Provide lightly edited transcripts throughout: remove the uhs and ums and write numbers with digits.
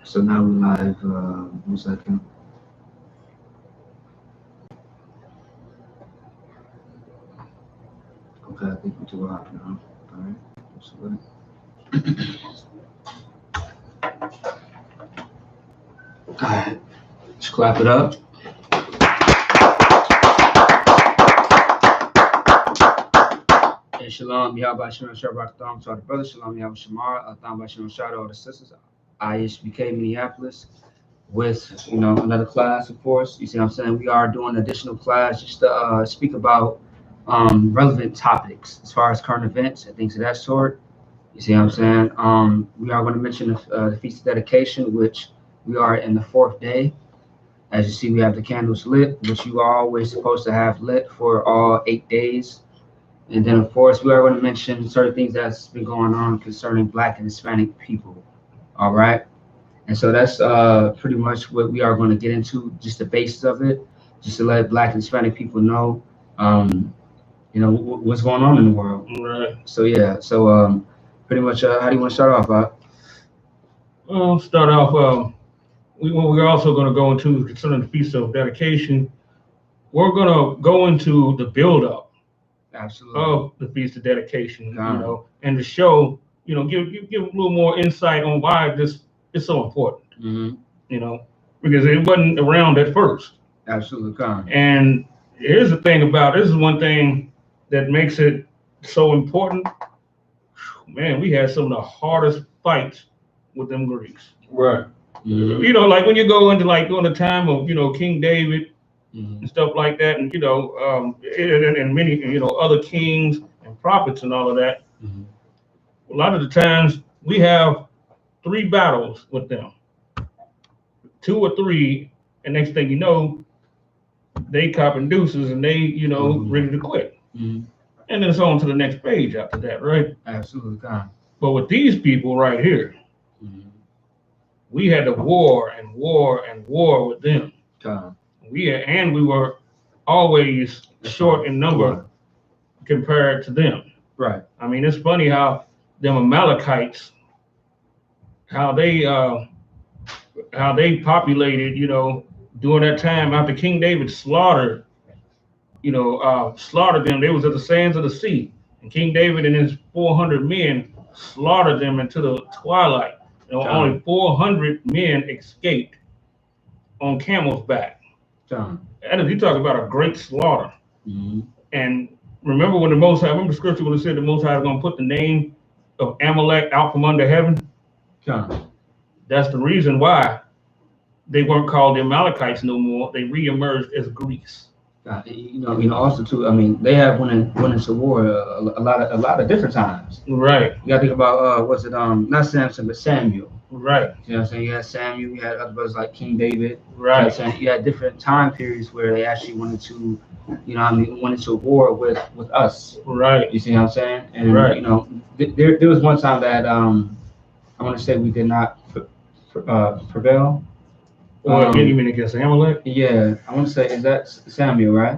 So now we live. 1 second. Okay, I think we're too hot now. All right. All right. Let's clap it up. Shalom, Yahweh Shalom, Shabbat Thom to all the brothers. Shalom, Yahweh Shamar, Thom Shalom, shout out all the sisters. I.S.U.P.K, Minneapolis, with another class, of course. You see what I'm saying? We are doing an additional class just to speak about relevant topics as far as current events and things of that sort. You see what I'm saying? We are going to mention the Feast of Dedication, which we are in the 4th day. As you see, we have the candles lit, which you are always supposed to have lit for all 8 days. And then, of course, we are going to mention certain things that's been going on concerning Black and Hispanic people. All right. And so that's pretty much what we are going to get into, just the basis of it, just to let Black and Hispanic people know, what's going on in the world. Right. So, yeah. So pretty much, how do you want to start off, Bob? Well, start off, we're also going to go into, concerning the Feast of Dedication, we're going to go into the build-up. Absolutely. Of the Feast of Dedication, and to show, give a little more insight on why this is so important. Because it wasn't around at first. Absolutely. And here's the thing about this is one thing that makes it so important. Man, we had some of the hardest fights with them Greeks. Right. Like when you go into during the time of King David. And stuff like that, and and many other kings and prophets and all of that. A lot of the times we have 3 battles with them, 2 or 3, and next thing you know, they copping deuces and they ready to quit. And then it's on to the next page after that, right? Absolutely. But with these people right here, we had to war and war and war with them. We were always short in number compared to them. Right. I mean, it's funny how them Amalekites, how they populated, during that time after King David slaughtered them. They was at the sands of the sea, and King David and his 400 men slaughtered them into the twilight. Only 400 men escaped on camel's back. And you talk about a great slaughter. And remember when remember the scripture when it said the Most High is going to put the name of Amalek out from under heaven? That's the reason why they weren't called the Amalekites no more. They reemerged as Greece. Also too. I mean, they have went into war a lot of different times. Right. You got to think about not Samson but Samuel. Right. You know what I'm saying? You had Samuel. You had other brothers like King David. Right. You had different time periods where they actually went into, went into war with us. Right. You see what I'm saying? And right. There was one time that I want to say we did not prevail. You mean against Amalek? Yeah, I want to say, is that Samuel, right?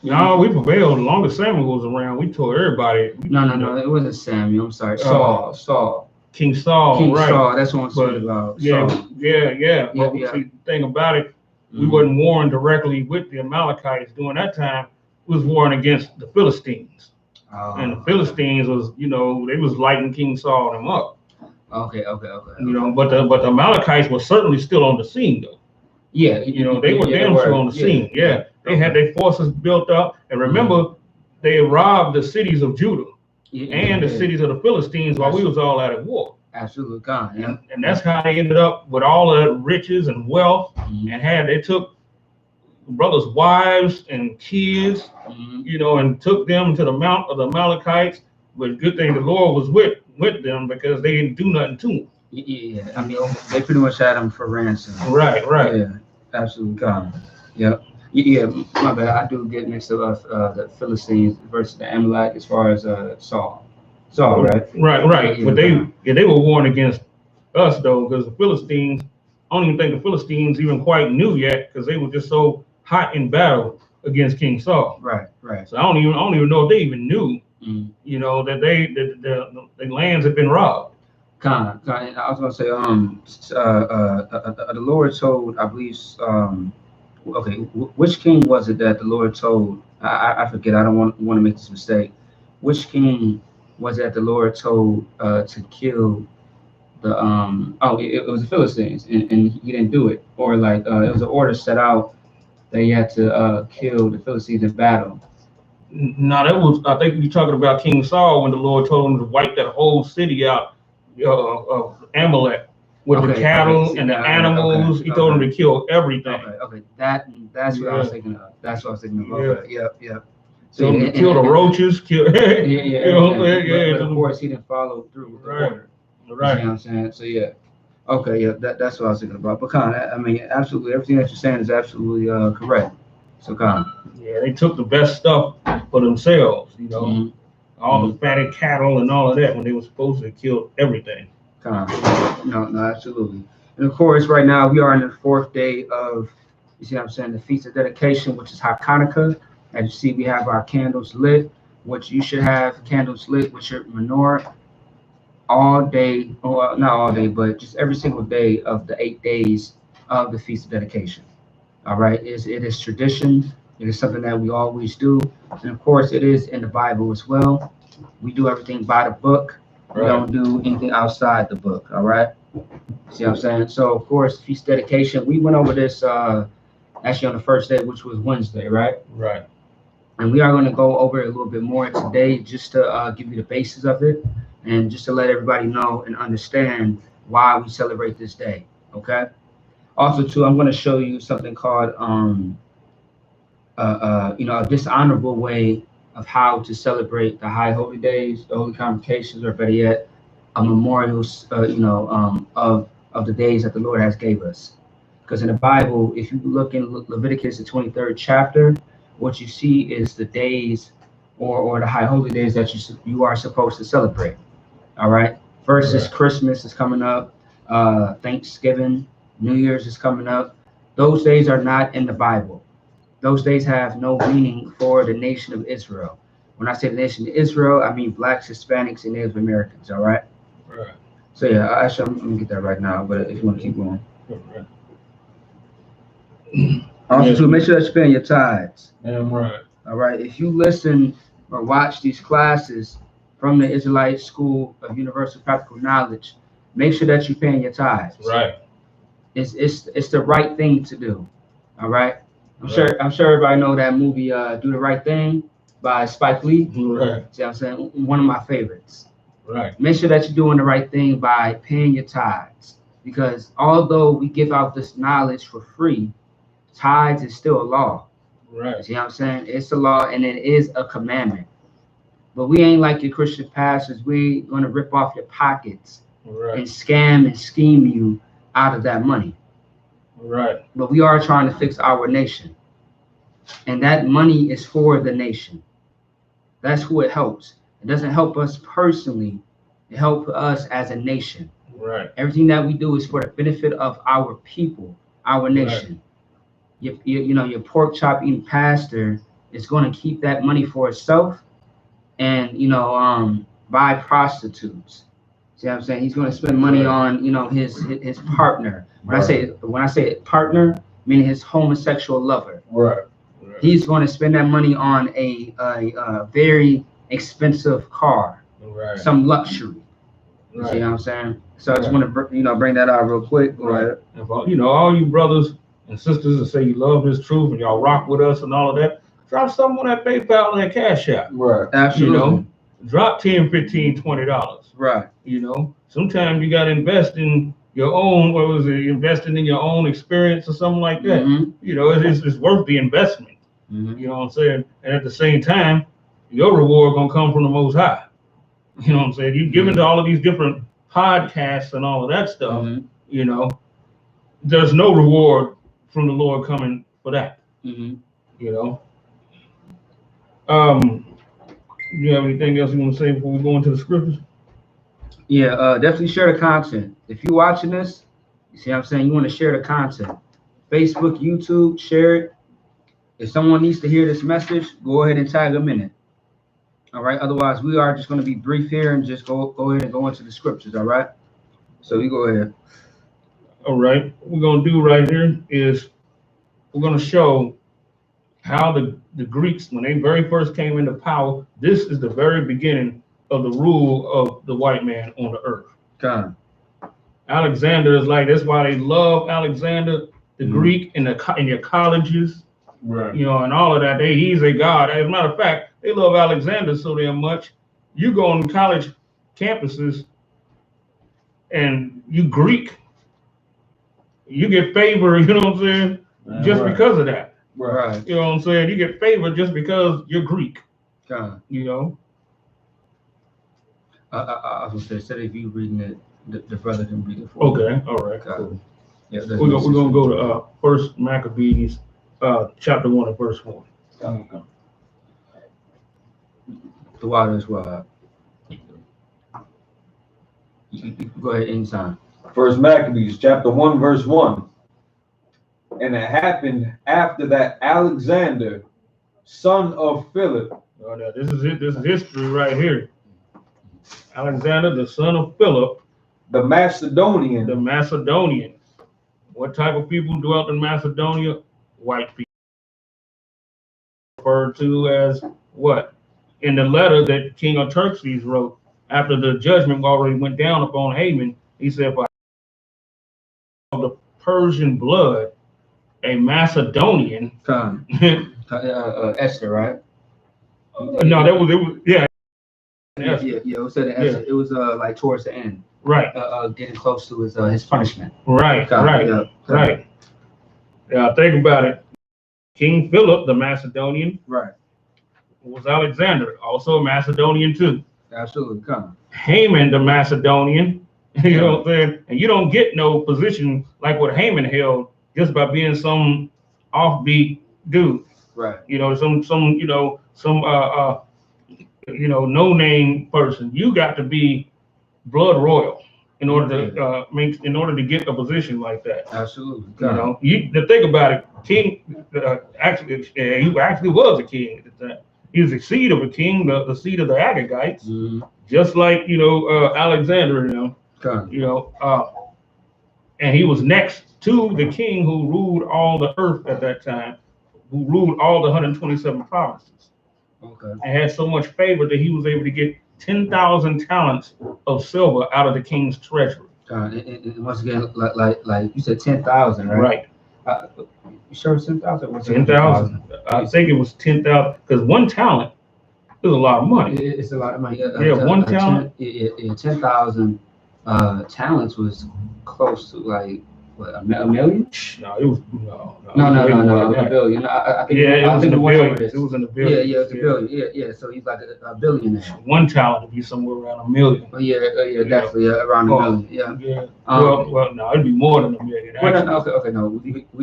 No, we prevailed. As long as Samuel was around, we tore everybody. No, it wasn't Samuel. I'm sorry, Saul. King Saul, right? Saul. That's what I'm saying about. Yeah. But see, the thing about it, we wasn't warring directly with the Amalekites during that time. We was warring against the Philistines, and the Philistines was, they was lighting King Saul them up. Okay. But the Amalekites were certainly still on the scene, though. Yeah, they were damn sure on the scene. Yeah, they had their forces built up, and remember, they robbed the cities of Judah and the cities of the Philistines while we was all out at war. Absolutely, and that's how they ended up with all the riches and wealth, and they took brothers' wives and kids, and took them to the mount of the Amalekites. But good thing the Lord was with them because they didn't do nothing to them. Yeah, I mean, they pretty much had them for ransom. Right. Yeah, absolutely. Yep. Yeah, my bad. I do get mixed up the Philistines versus the Amalek as far as Saul. Right? Right. Yeah, but they were warned against us though, because the Philistines, I don't even think the Philistines even quite knew yet, because they were just so hot in battle against King Saul. Right. So I don't even know if they even knew, that the lands had been robbed. I was gonna say, the Lord told, I believe, okay, which king was it that the Lord told? I forget. I don't want to make this mistake. Which king was it that the Lord told to kill the it was the Philistines, and he didn't do it, or like it was an order set out that he had to kill the Philistines in battle. No, that was, I think you're talking about King Saul when the Lord told him to wipe that whole city out of Amalek with the cattle See, and the okay, animals. He told him to kill everything. Okay. That's what I was thinking of. That's what I was thinking of. Okay, yep. So Told him to kill the roaches, kill. But of course, he didn't follow through with the order. You see what I'm saying? So yeah. Okay, yeah, that's what I was thinking about. But I mean, absolutely, everything that you're saying is absolutely correct. So yeah, they took the best stuff for themselves, all the fatted cattle and all of that when they were supposed to kill everything. No, absolutely. And of course, right now we are in the fourth day of, you see what I'm saying, the Feast of Dedication, which is Hachaanakah. As you see, we have our candles lit, which you should have candles lit with your menorah all day, well, not all day, but just every single day of the 8 days of the Feast of Dedication. All right, it is tradition. It is something that we always do, and of course, it is in the Bible as well. We do everything by the book. We don't do anything outside the book. All right. See what I'm saying? So of course, feast dedication. We went over this actually on the first day, which was Wednesday, right? Right. And we are going to go over it a little bit more today, just to give you the basis of it, and just to let everybody know and understand why we celebrate this day. Okay. Also, too, I'm going to show you something called a dishonorable way of how to celebrate the high holy days, the holy convocations, or better yet, a memorial, of the days that the Lord has gave us. Because in the Bible, if you look in Leviticus, the 23rd chapter, what you see is the days, or the high holy days that you are supposed to celebrate. All right. First is Christmas is coming up, Thanksgiving, New Year's is coming up. Those days are not in the Bible. Those days have no meaning for the nation of Israel. When I say the nation of Israel, I mean blacks, Hispanics, and Native Americans. All right. Right. So yeah, actually, I'm gonna get that right now. But if you want to keep going, also to make sure that you pay your tithes. Right. All right. If you listen or watch these classes from the Israelite School of Universal Practical Knowledge, make sure that you're paying your tithes. Right. It's the right thing to do. All right. I'm sure everybody know that movie Do the Right Thing by Spike Lee. Right. See what I'm saying? One of my favorites. Right. Make sure that you're doing the right thing by paying your tithes. Because although we give out this knowledge for free, tithes is still a law. Right. See what I'm saying? It's a law and it is a commandment. But we ain't like your Christian pastors. We going to rip off your pockets and scam and scheme you out of that money. Right. But we are trying to fix our nation. And that money is for the nation. That's who it helps. It doesn't help us personally. It helps us as a nation. Right. Everything that we do is for the benefit of our people, our nation. Your pork chop eating pastor is going to keep that money for itself and, buy prostitutes. See what I'm saying? He's going to spend money on, his partner. When I say partner, meaning his homosexual lover. Right. He's going to spend that money on a very expensive car, some luxury. You see what I'm saying? So I just want to, bring that out real quick. Right. All you brothers and sisters that say you love this truth and y'all rock with us and all of that, drop something on that PayPal and that Cash App. Right. Absolutely. Drop $10, $15, $20. Right. Sometimes you got to invest in your own, investing in your own experience or something like that. Mm-hmm. It's worth the investment. Mm-hmm. You know what I'm saying? And at the same time, your reward gonna come from the Most High. You know what I'm saying? You give into all of these different podcasts and all of that stuff. Mm-hmm. There's no reward from the Lord coming for that. Mm-hmm. You have anything else you want to say before we go into the scriptures? Yeah, definitely share the content. If you're watching this, you see what I'm saying? You want to share the content. Facebook, YouTube, share it. If someone needs to hear this message, go ahead and tag them in it. All right. Otherwise, we are just going to be brief here and just go ahead and go into the scriptures. All right. So you go ahead. All right. What we're gonna do right here is we're gonna show how the Greeks, when they very first came into power, this is the very beginning of the rule of the white man on the earth. Con. Alexander is like, that's why they love Alexander, the Greek, in your colleges, Right. you know, and all of that. He's a god. As a matter of fact, they love Alexander so damn much. You go on college campuses and you Greek, you get favor, you know what I'm saying? Just because of that. Right. You know what I'm saying? You get favor just because you're Greek. Con. You know? I was gonna say, instead of you reading it, the brother can read it for you. Okay, all right, cool. Yeah, We're gonna go to First Maccabees, chapter 1 and verse 1. Okay. The water as well. You go ahead anytime. First Maccabees, chapter 1, verse 1. And it happened after that Alexander, son of Philip. Oh, now, this is it. This is history right here. Alexander, the son of Philip, The Macedonian. the Macedonian. What type of people dwelt in Macedonia? White people. Referred to as what? In the letter that King Artaxerxes wrote after the judgment already went down upon Haman, he said, "For of the Persian blood, a Macedonian." Con. Esther, right? No, that was it. Was yeah. Yeah. It was at Esther. It was like towards the end. Right. Getting close to his punishment. Right. Con. Right. Yeah. Right. Yeah. Think about it. King Philip, the Macedonian, Right. was Alexander, also a Macedonian too. Absolutely. Con. Haman, the Macedonian, you know what I'm saying? And you don't get no position like what Haman held just by being some offbeat dude. Right. You know, some no name person. You got to be blood royal in order to get a position like that. Absolutely. You know, to think about it, King he actually was a king at the time. He was the seed of a king, the seed of the Agagites, just like Alexander. And he was next to the king who ruled all the earth at that time, who ruled all the 127 provinces. Okay. And had so much favor that he was able to get 10,000 talents of silver out of the king's treasury. And once again, like you said, 10,000, right? Right. You sure it's 10,000? 10,000. I think it was 10,000 because one talent is a lot of money. It's a lot of money. One talent. 10,000 talents was close to like what, a million? No, it was no, a billion. I think it was in the billions. It was in the billions. Yeah, it's a billion. Yeah. So he's like a billionaire. One talent would be somewhere around a million. Definitely around a million. Yeah. Well, no, it'd be more than a million. Okay. No,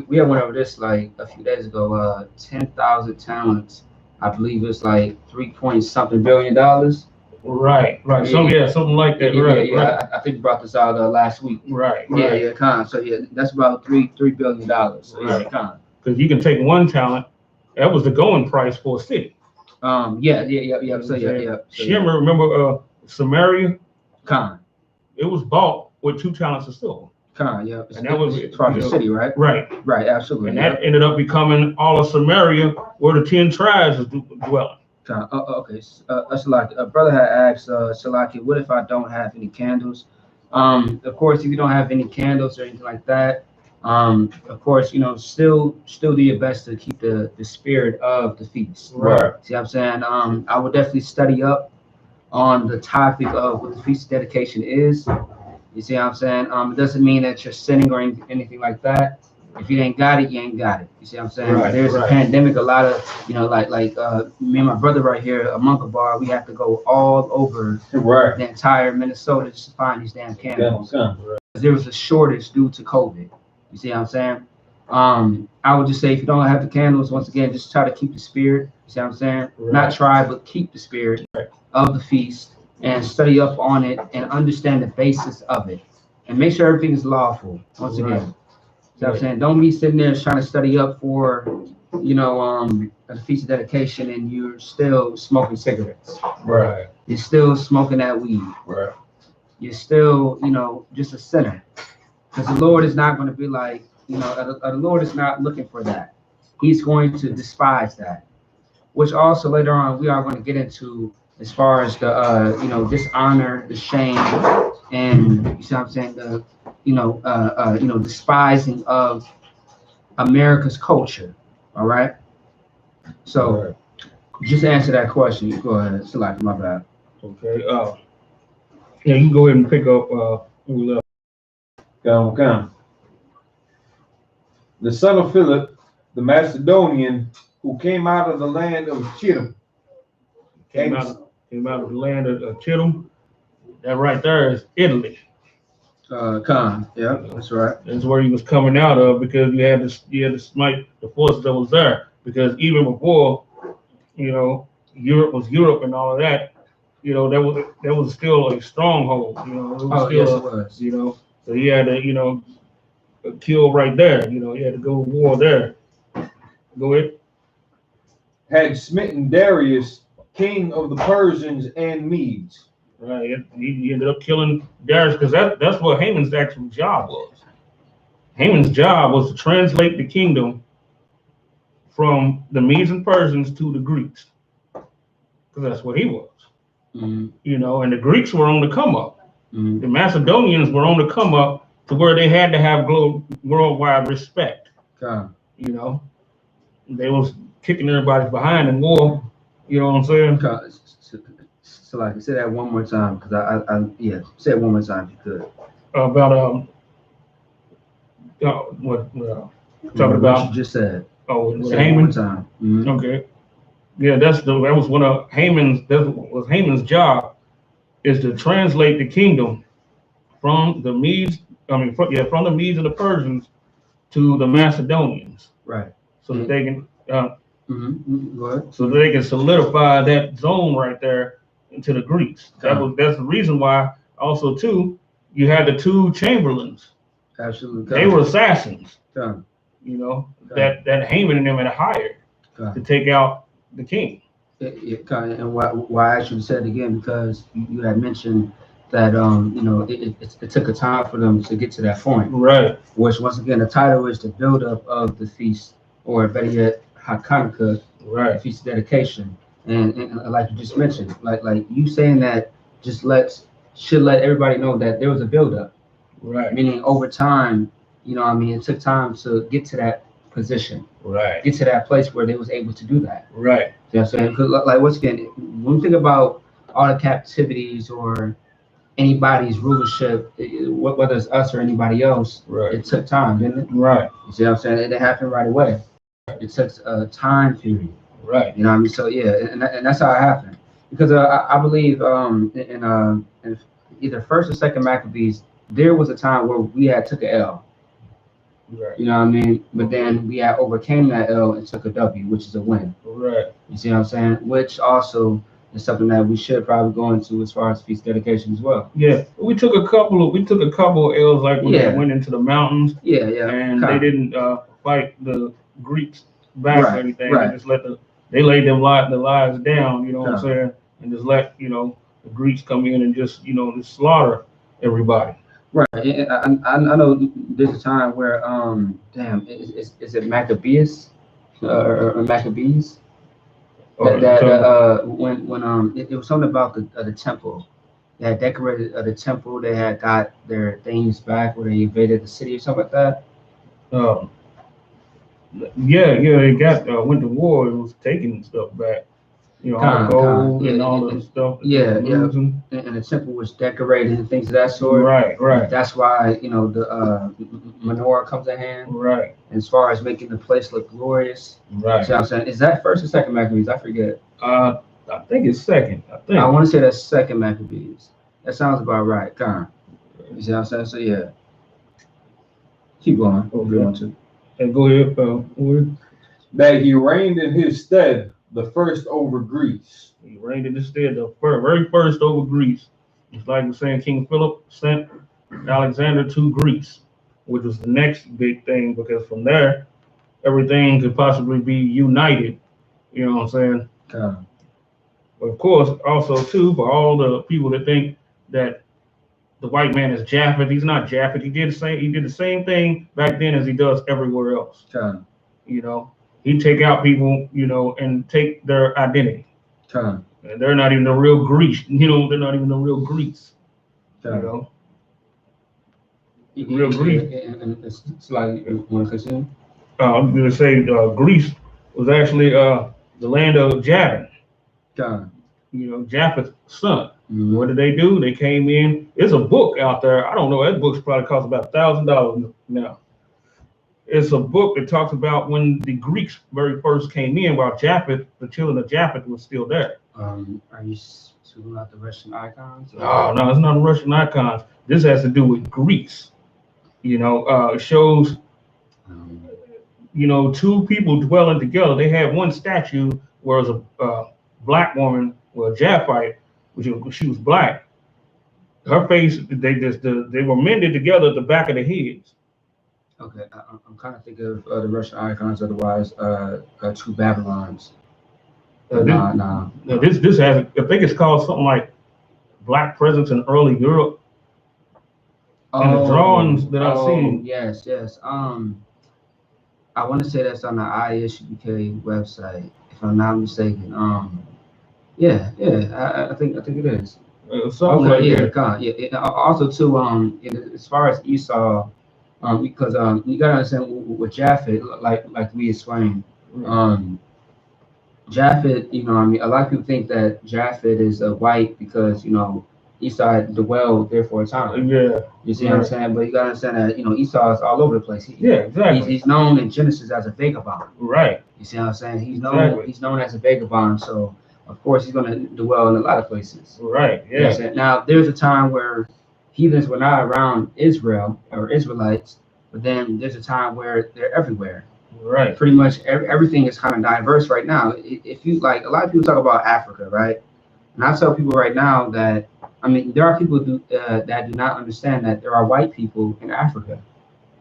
we had went over this like a few days ago. 10,000 talents. I believe it's like $3.something billion. Right. Something like that. Right. I think we brought this out last week. Right. Yeah, con. So that's about $3 billion. So right. Con. Because you can take one talent. That was the going price for a city. Yeah. So Shimmer, remember Samaria? Con. It was bought with 2 talents of silver. Con. Yeah. And that was part of the city, right? Right. Absolutely. And that ended up becoming all of Samaria, where the 10 tribes was dwelling. Okay. Shalaki, brother had asked Shalaki, what if I don't have any candles? Of course, if you don't have any candles or anything like that, of course, still do your best to keep the spirit of the feast. Right. See what I'm saying? I would definitely study up on the topic of what the feast dedication is. You see what I'm saying? It doesn't mean that you're sinning or anything like that. If you ain't got it, you ain't got it. You see what I'm saying? Right, There's a pandemic, a lot of, like me and my brother right here, a Monkabar, we have to go all over the entire Minnesota just to find these damn candles. There was a shortage due to COVID. You see what I'm saying? I would just say if you don't have the candles, once again, just try to keep the spirit. You see what I'm saying? Right. Not try, but keep the spirit of the feast and study up on it and understand the basis of it. And make sure everything is lawful, once again. So I'm saying, don't be sitting there trying to study up for, a feast of dedication and you're still smoking cigarettes. Right. You're still smoking that weed. Right. you're still, just a sinner. Because the Lord is not going to be like, the Lord is not looking for that. He's going to despise that, which also later on we are going to get into as far as the, dishonor, the shame, and you see what I'm saying, the, despising of America's culture. All right. So just answer that question. You go ahead. Select my bad. Okay. Yeah, you can go ahead and pick up where we left. Come. The son of Philip, the Macedonian, who came out of the land of Chittim. Came out of the land of Chittim. That right there is Italy. Yeah, that's right. That's where he was coming out of, because you had to smite the forces that was there. Because even before, Europe was Europe and all of that, that was still a stronghold. It was Yes, still it was. so he had to, kill right there. He had to go to war there. Go ahead. Had smitten Darius, king of the Persians and Medes. Right. He ended up killing Darius, because that's what Haman's actual job was. Haman's job was to translate the kingdom from the Medes and Persians to the Greeks, because that's what he was. Mm-hmm. And the Greeks were on the come up. Mm-hmm. The Macedonians were on the come up to where they had to have worldwide respect. They was kicking everybody behind in war. You know what I'm saying? So like, say that one more time, because say it one more time if you could. About talking about what you just said. Say Haman. One more time. Mm-hmm. Okay. Yeah, that was one of Haman's. That was Haman's job, is to translate the kingdom from the Medes. From the Medes and the Persians to the Macedonians. Right. So that they can. Go ahead. So that they can solidify that zone right there into the Greeks. That's the reason why. Also, too, you had the two chamberlains. Absolutely. They were assassins. That Haman and them had hired to take out the king. And why I should have said it again, because you had mentioned that it took a time for them to get to that point. Right. Which, once again, the title is the build up of the feast, or better yet, Hachaanakah, right, feast of dedication. And like you just mentioned, like you saying that should let everybody know that there was a build up. Right. Meaning over time, it took time to get to that position. Right. Get to that place where they was able to do that. Right. You know what I'm saying? Because like, once again, when we think about all the captivities or anybody's rulership, whether it's us or anybody else, right, it took time, didn't it? Right. You see what I'm saying? It didn't happen right away. It took a time period. Right. You know what I mean? So yeah, and that's how it happened. Because I believe in either first or second Maccabees, there was a time where we had took an L. Right. You know what I mean? But then we had overcame that L and took a W, which is a win. Right. You see what I'm saying? Which also is something that we should probably go into as far as feast dedication as well. Yeah, we took a couple of L's, like when they went into the mountains. Yeah. And they didn't fight the Greeks back or anything. Right. They just they laid their lives down. You know what I'm saying? And just let the Greeks come in and just just slaughter everybody. Right. I know there's a time where is it Maccabees or Maccabees? When it was something about the temple. They had decorated the temple. They had got their things back, where they invaded the city or something like that. They got went to war and was taking stuff back. All the gold and all the stuff. And the temple was decorated and things of that sort. Right. That's why the menorah comes in hand. Right. As far as making the place look glorious. Right. See what I'm saying? Is that first or second Maccabees? I forget. I think it's second. I want to say that's second Maccabees. That sounds about right. You see what I'm saying? So yeah. Keep going. Okay. And go ahead. That he reigned in his stead, the first over Greece. He reigned in his stead, the very first over Greece. It's like we're saying King Philip sent Alexander to Greece, which was the next big thing, because from there, everything could possibly be united. You know what I'm saying? But of course, also too, for all the people that think that the white man is Japheth. He's not Japheth. He did the same thing back then as he does everywhere else. You know, he take out people, you know, and take their identity. And they're not even the real Greeks. You know, they're not even the real Greeks. You know, real Greek. And it's like, you want to continue? I was going to say Greece was actually the land of Javan. You know, Japheth's son. What did they do? They came in. There's a book out there. I don't know. That book's probably cost about $1,000 now. It's a book that talks about when the Greeks very first came in, while Japheth, the children of Japheth, was still there. Are you speaking about the Russian icons? No, it's not the Russian icons. This has to do with Greeks. You know, it shows, you know, two people dwelling together. They had one statue where it was a black woman, well, Japhite, she was black. Her face, they were mended together at the back of the heads. Okay, I'm kind of thinking of the Russian icons, otherwise, two Babylons. This has, I think it's called something like Black Presence in Early Europe. And the drawings that I've seen. Yes. I want to say that's on the I.S.U.P.K website, if I'm not mistaken. I think it is. Also too, as far as Esau, because you gotta understand with Japheth, like we explained, Japheth, you know, I mean, a lot of people think that Japheth is white because, you know, Esau had dwelled there for a time. You see what I'm saying? But you gotta understand that, you know, Esau is all over the place. Exactly. He's known in Genesis as a vagabond. Right. You see what I'm saying? He's known as a vagabond. So of course he's gonna dwell in a lot of places. Right. Yeah. You know, now there's a time where heathens were not around Israel or Israelites, but then there's a time where they're everywhere. Right. Pretty much everything is kind of diverse right now. If you like, a lot of people talk about Africa, right? And I tell people right now that, I mean, there are people that do not understand that there are white people in Africa.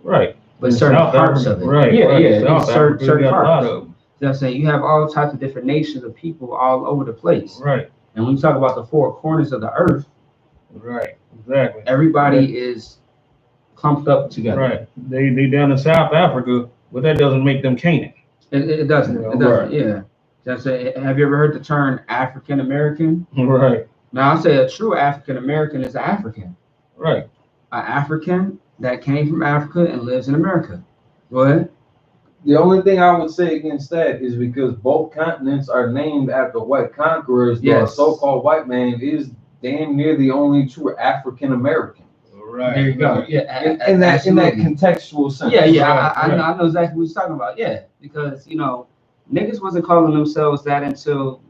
Right. But certain parts of it. Right. Certain parts. You know what I'm saying? You have all types of different nations of people all over the place. Right. And when you talk about the four corners of the earth, right, exactly, everybody is clumped up together. Right. They down in South Africa, but that doesn't make them Canaan. It doesn't. It doesn't. Right. Yeah. That's have you ever heard the term African American? Right. Now I say a true African American is an African. Right. An African that came from Africa and lives in America. Go ahead. The only thing I would say against that is because both continents are named after white conquerors. Yes. The so-called white man is damn near the only true African American. Right. There you go. Yeah. In that contextual sense. Yeah. I know exactly what you're talking about. Yeah, because you know, niggas wasn't calling themselves that until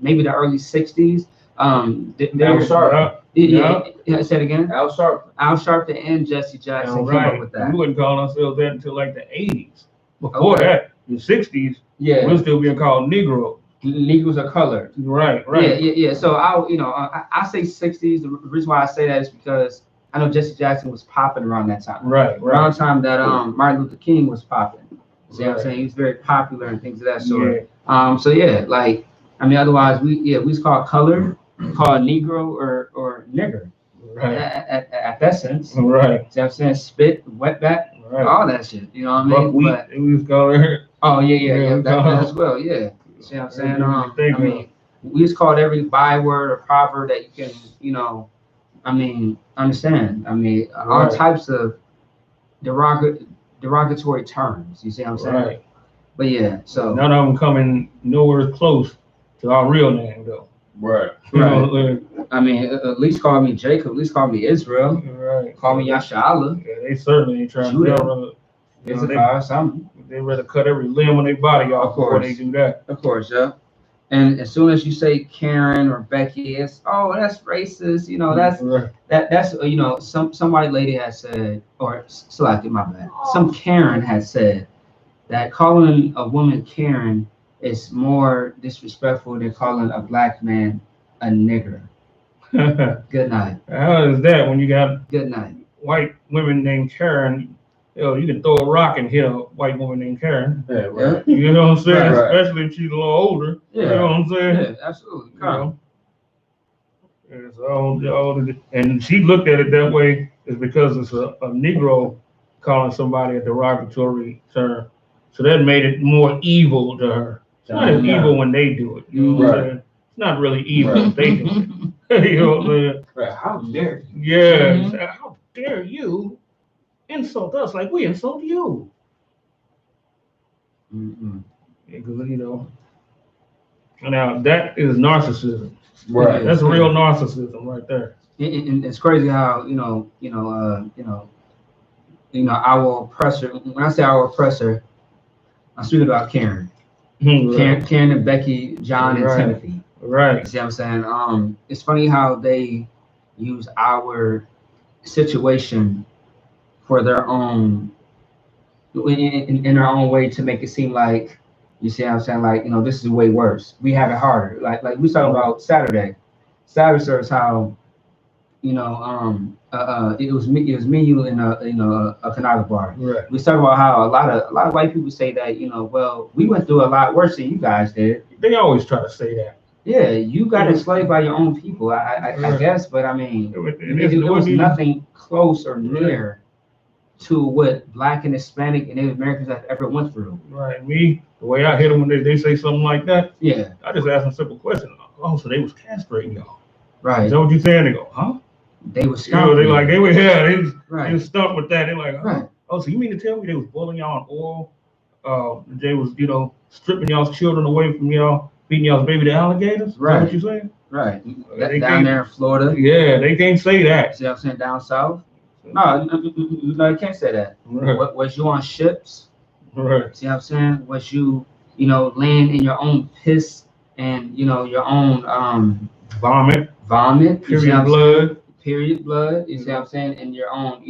maybe the early '60s. Al Sharpton. Yeah. Say it again. Al Sharpton and Jesse Jackson came up with that. We wouldn't call ourselves that until like the '80s. Before that, the '60s, we're still being called Negro. Negroes are colored. Right. Yeah. So I say '60s. The reason why I say that is because I know Jesse Jackson was popping around that time. Right. Around the time that Martin Luther King was popping. See what I'm saying? He was very popular and things of that sort. Yeah. Like, I mean, otherwise we was called colored, called Negro or nigger. Right. At that sense. Right. See what I'm saying? Spit, wetback. Right. All that shit, you know what I mean? But we was called her. Oh yeah, that as well, yeah. See what I'm saying? I mean, we just called every byword or proverb that you can, you know, I mean, understand. I mean, all types of derogatory terms. You see what I'm saying? Right. But yeah, so none of them coming nowhere close to our real name though. Right. You know, I mean, at least call me Jacob. At least call me Israel. Right. Call me Yashala. Yeah, they certainly ain't trying to. They rather cut every limb on their body off before they do that. Of course, yeah. And as soon as you say Karen or Becky, it's that's racist. You know, that's you know, somebody lady has said, or selected, my bad. Some Karen has said that calling a woman Karen is more disrespectful than calling a black man a nigger. Good night. How is that when you got good night white women named Karen? You can throw a rock and hit a white woman named Karen. Yeah, right. You know what I'm saying? Right. Especially if she's a little older. Yeah. You know what I'm saying? Yeah, absolutely. It's and she looked at it that way is because it's a Negro calling somebody a derogatory term. So that made it more evil to her. It's not as evil when they do it. You know what I'm saying? It's not really evil if they do it. You know what I'm saying? Right. How dare you? Yeah. How dare you insult us like we insult you? Because, you know, now that is narcissism. Right. That's real narcissism right there. And it's crazy how our oppressor. When I say our oppressor, I'm speaking about Karen. Karen and Becky, John and Timothy. Right. You see what I'm saying? It's funny how they use our situation for their own, in their own way to make it seem like, you see what I'm saying? Like, this is way worse. We have it harder. Like we talking about Saturday service, how, it was me, you, and a Hachaanakah bar. Right. We talk about how a lot of white people say that, well, we went through a lot worse than you guys did. They always try to say that. Yeah, you got enslaved by your own people, I guess, but I mean, it was nothing close or near to what Black and Hispanic and Native Americans have ever went through. Right. Me, the way I hit them when they say something like that, yeah, I just ask them a simple question. Oh, so they was castrating y'all. Right. Is that what you saying? They go, huh? They was they like, they was stuck with that. They're like, oh, right. Oh, so you mean to tell me they was boiling y'all in oil? They was, stripping y'all's children away from y'all, feeding y'all's baby to alligators? Right. Is that what you're saying? Right. Down there in Florida. Yeah, they can't say that. See what I'm saying? Down south. No, you can't say that. Right. Was you on ships? Right. See what I'm saying? Was you, laying in your own piss and, your own vomit, period blood. You see what I'm saying? And your own,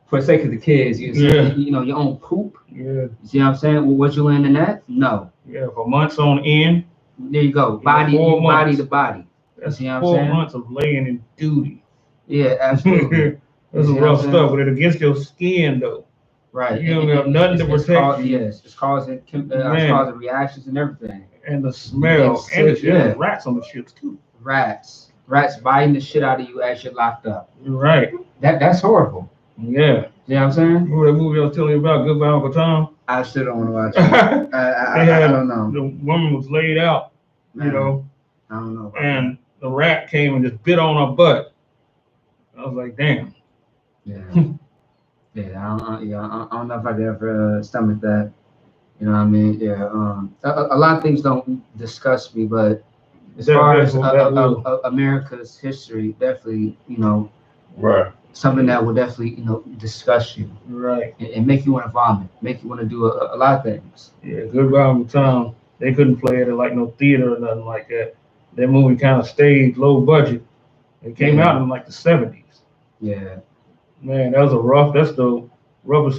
for the sake of the kids, your own poop. Yeah. You see what I'm saying? Well, was you laying in that? No. Yeah, for months on end. There you go. Body to body. That's 4 months of laying in duty. Yeah, absolutely. That's rough stuff, but it's against your skin though. Right. You don't have nothing to protect you. Yes, it's causing reactions and everything. And the smell, and the rats on the ships too. Rats biting the shit out of you as you're locked up. Right. That's horrible. Yeah. You know what I'm saying? Remember that movie I was telling you about, Goodbye Uncle Tom? I still don't want to watch it. I don't know. The woman was laid out, I don't know. And the rat came and just bit on her butt. I was like, damn. Yeah. Yeah, I don't know if I could ever stomach that. You know what I mean? Yeah. A lot of things don't disgust me, but as far as America's history, definitely, right. Something that will definitely, disgust you. Right. And make you want to vomit, make you want to do a lot of things. Yeah, Goodbye Uncle Tom. They couldn't play it at like no theater or nothing like that. That movie kind of stayed low budget. It came out in like the 70s. Yeah. Man, that's the roughest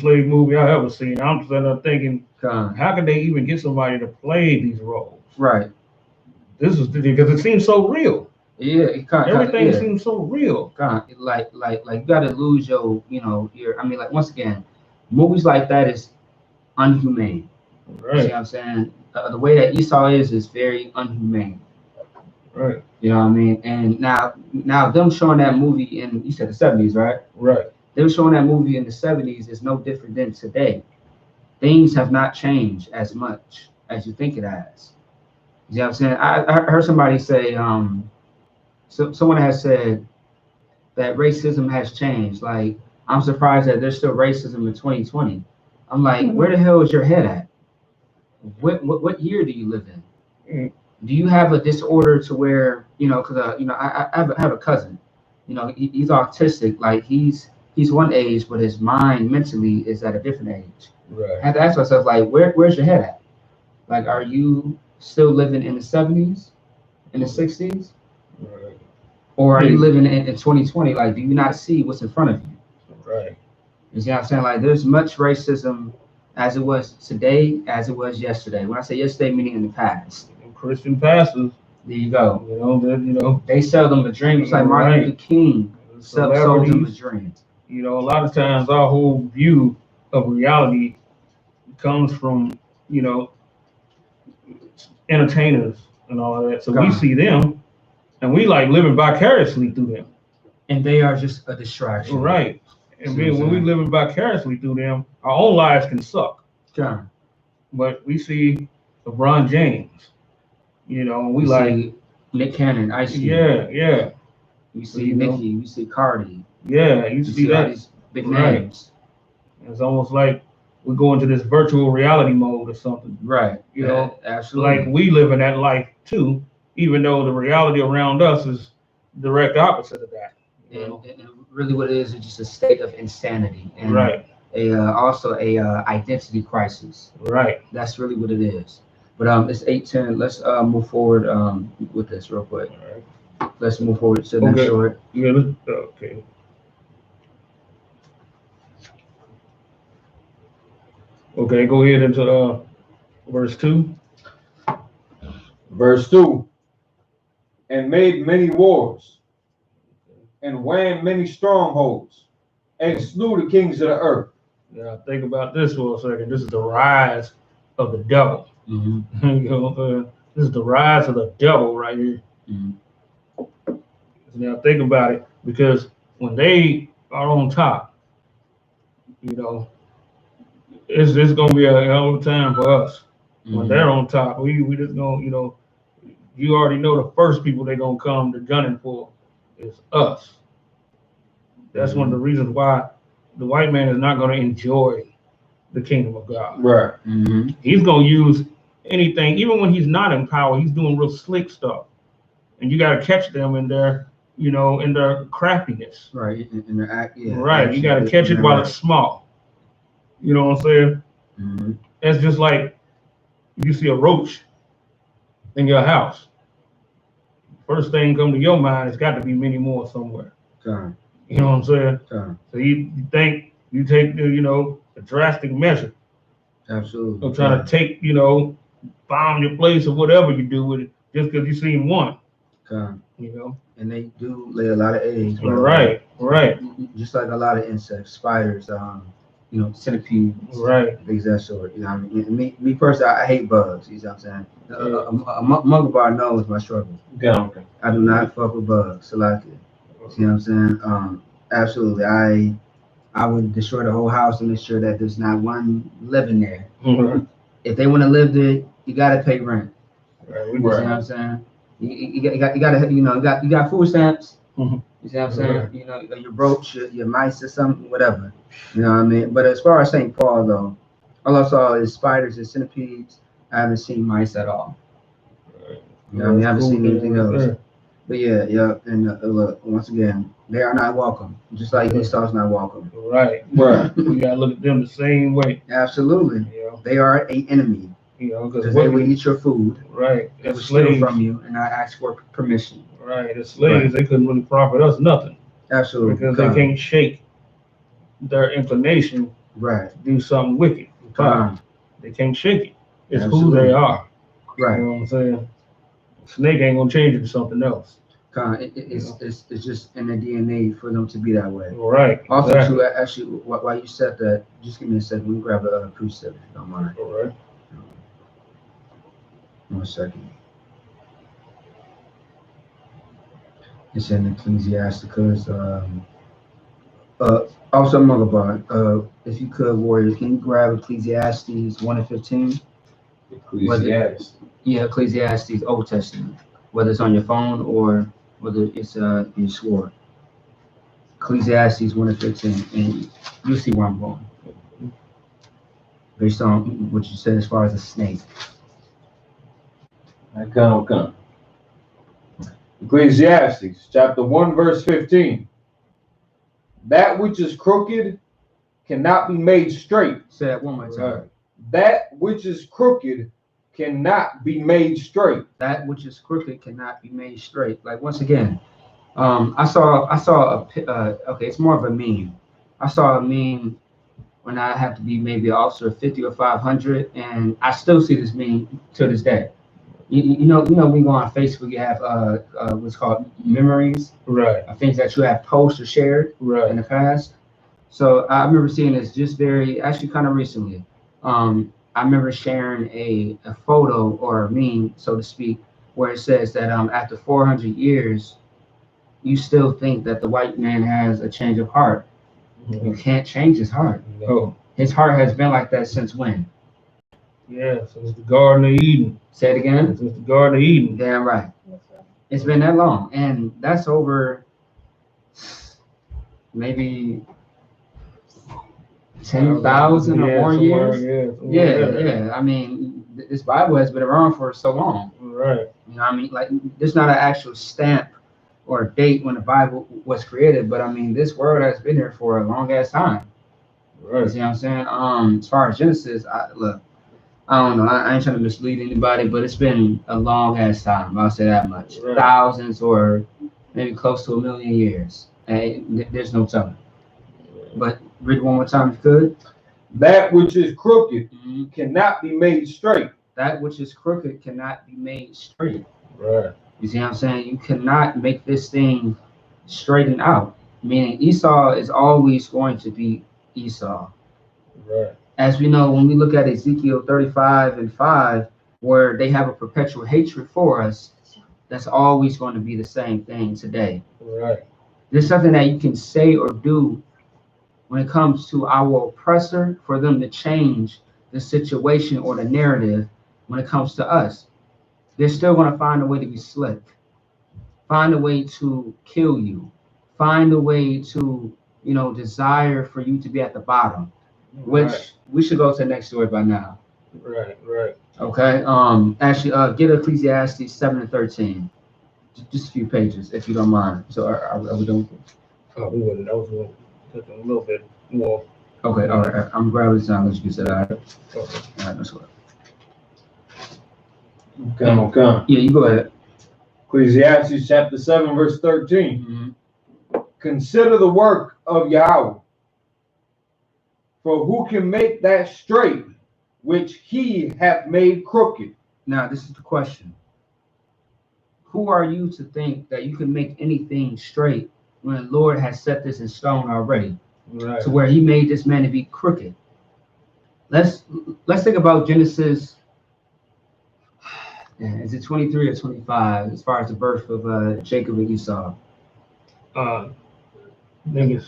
slave movie I ever seen. I'm sitting there thinking, how can they even get somebody to play these roles? Right. This is because it seems so real. Yeah, everything seems so real. Like you gotta lose your, like once again, movies like that is unhumane. Right. You see what I'm saying? The way that Esau is very unhumane. Right. You know what I mean? And now them showing that movie in, you said the 70s, right? Right. Them showing that movie in the 70s is no different than today. Things have not changed as much as you think it has. You know what I'm saying? I heard somebody say, someone has said that racism has changed. Like, I'm surprised that there's still racism in 2020. I'm like, where the hell is your head at? What year do you live in? Do you have a disorder to where, because I have a cousin, he's autistic. Like he's one age, but his mind mentally is at a different age. Right. I have to ask myself, like, where's your head at? Like, are you still living in the 70s, in the 60s? Right. Or are you living in 2020? Like, do you not see what's in front of you? Right. You see what I'm saying? Like, there's much racism as it was today, as it was yesterday. When I say yesterday, meaning in the past. Christian pastors. There you go. They sell them a dream. It's like Martin Luther King sold them a dream. A lot of times our whole view of reality comes from, entertainers and all of that. So we see them And we like living vicariously through them. And they are just a distraction. Right. And when we living vicariously through them, our own lives can suck. Sure. But we see LeBron James, you know, and we like see Nick Cannon, I.S.U.P.K. Yeah. You see Nicki, you see Cardi. Yeah, you see that. All these big names. It's almost like we go into this virtual reality mode or something. Right. You know, absolutely. like we live in that life too, even though the reality around us is direct opposite of that. And really what it is just a state of insanity. And right. Also a identity crisis. Right. That's really what it is. But it's 8:10. Let's move forward with this real quick. All right. Let's move forward to the next short. Yeah, okay. Okay, go ahead into verse 2. Verse 2. And made many wars, and won many strongholds, and slew the kings of the earth. Yeah, think about this for a second. This is the rise of the devil. Mm-hmm. You know, this is the rise of the devil right here. Mm-hmm. Now think about it, because when they are on top, you know, it's gonna be a hell of a time for us. Mm-hmm. When they're on top, we just gonna, you know, you already know the first people they're gonna come to gunning for is us. That's one of the reasons why the white man is not gonna enjoy the kingdom of God. Right. Mm-hmm. He's gonna use anything, even when he's not in power, he's doing real slick stuff. And you gotta catch them in their, you know, in their craftiness. Right. In their act, yeah. Right. You gotta catch it while it's small. You know what I'm saying? Mm-hmm. It's just like you see a roach in your house. First thing come to your mind, it's got to be many more somewhere. Okay. You know what I'm saying? Okay. So you think you take the, you know, a drastic measure. Absolutely. Of trying to take, you know, bomb your place or whatever you do with it, just because you seen one. Okay. You know. And they do lay a lot of eggs. Right. Just like a lot of insects, spiders, you know, centipedes, right, things of that sort. You know what I mean? Me personally, I hate bugs. You know what I'm saying? A muggle bar knows my struggle. Yeah, okay. I do not fuck with bugs. So like it. You know what I'm saying? Absolutely. I would destroy the whole house to make sure that there's not one living there. Mm-hmm. If they want to live there, you gotta pay rent. Right. You know what I'm saying? You gotta, you know, you got food stamps. Mm-hmm. You see what I'm saying? Right. You know, your brooch, your mice or something, whatever. You know what I mean? But as far as St. Paul, though, all I saw is spiders and centipedes. I haven't seen mice at all. Right. You know what I mean? I haven't seen anything else. Right. But yeah. And look, once again, they are not welcome. Just like Esau's not welcome. Right. We gotta look at them the same way. Absolutely. Yeah. They are an enemy. You know, because they will eat your food. Right. They will steal from you and not ask for permission. Right. As slaves, they couldn't really profit us nothing. Absolutely. Because they can't shake their inclination to do something wicked. They can't shake it. It's who they are. Right. You know what I'm saying? Snake ain't gonna change it to something else. It's just in the DNA for them to be that way. Right. Also, exactly. Actually, while you said that, just give me a second. We can grab a precept if you don't mind. All right. 1 second. It's in Ecclesiasticus. Also, Motherbar, if you could, Warrior, can you grab Ecclesiastes 1 and 15? Ecclesiastes. Yeah, Ecclesiastes, Old Testament. Whether it's on your phone or whether it's your sword. Ecclesiastes 1 and 15, and you'll see where I'm going. Based on what you said as far as a snake. Okay. Ecclesiastes chapter 1 verse 15. That which is crooked cannot be made straight. Say that one more time. Right. That which is crooked cannot be made straight. That which is crooked cannot be made straight. Like once again, I saw okay, it's more of a meme. I saw a meme when I had to be maybe an officer of 50 or 500, and I still see this meme to this day. You know, we go on Facebook, you have what's called memories, right? Things that you have posted or shared in the past. So I remember seeing this just actually kind of recently. I remember sharing a photo or a meme, so to speak, where it says that after 400 years, you still think that the white man has a change of heart. You can't change his heart. No. His heart has been like that since when? Yeah, since the Garden of Eden. Say it again. Since the Garden of Eden. Damn right. It's been that long, and that's over maybe 10,000 or more years. Yeah. I mean, this Bible has been around for so long. Right. You know what I mean? Like, there's not an actual stamp or a date when the Bible was created, but I mean, this word has been here for a long ass time. Right. You see what I'm saying? As far as Genesis, I don't know. I ain't trying to mislead anybody, but it's been a long ass time. I'll say that much. Right. Thousands or maybe close to 1,000,000 years. And there's no telling. But read it one more time if you could. That which is crooked cannot be made straight. That which is crooked cannot be made straight. Right. You see what I'm saying? You cannot make this thing straighten out. Meaning Esau is always going to be Esau. Right. As we know, when we look at Ezekiel 35:5, where they have a perpetual hatred for us, that's always going to be the same thing today. Right. There's something that you can say or do when it comes to our oppressor for them to change the situation or the narrative when it comes to us. They're still going to find a way to be slick, find a way to kill you, find a way to, desire for you to be at the bottom, which we should go to the next story by now. Right, right. Okay. Actually, get Ecclesiastes 7:13. Just a few pages, if you don't mind. So are we doing? Oh, we wouldn't. That was a little bit more. Okay. All right. I'm grabbing this down. Let's get that. All right. Okay. All right. Let's go. Okay. Yeah, you go ahead. Ecclesiastes chapter 7, verse 13. Consider the work of Yahweh, for who can make that straight which he hath made crooked? Now, this is the question. Who are you to think that you can make anything straight when the Lord has set this in stone already? Right. To where he made this man to be crooked. Let's think about Genesis. Is it 23 or 25 as far as the birth of Jacob and Esau? I think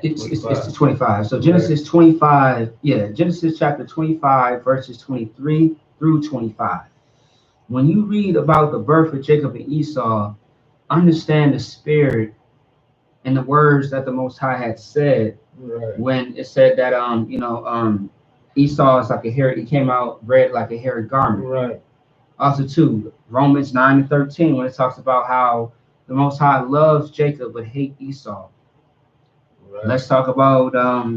it's 25. So Genesis 25, Genesis chapter 25, verses 23 through 25. When you read about the birth of Jacob and Esau, understand the spirit and the words that the Most High had said when it said that Esau is like a hair, he came out red like a hairy garment. Right. Also, too, Romans 9:13, when it talks about how the Most High loves Jacob but hate Esau. Right. Let's talk about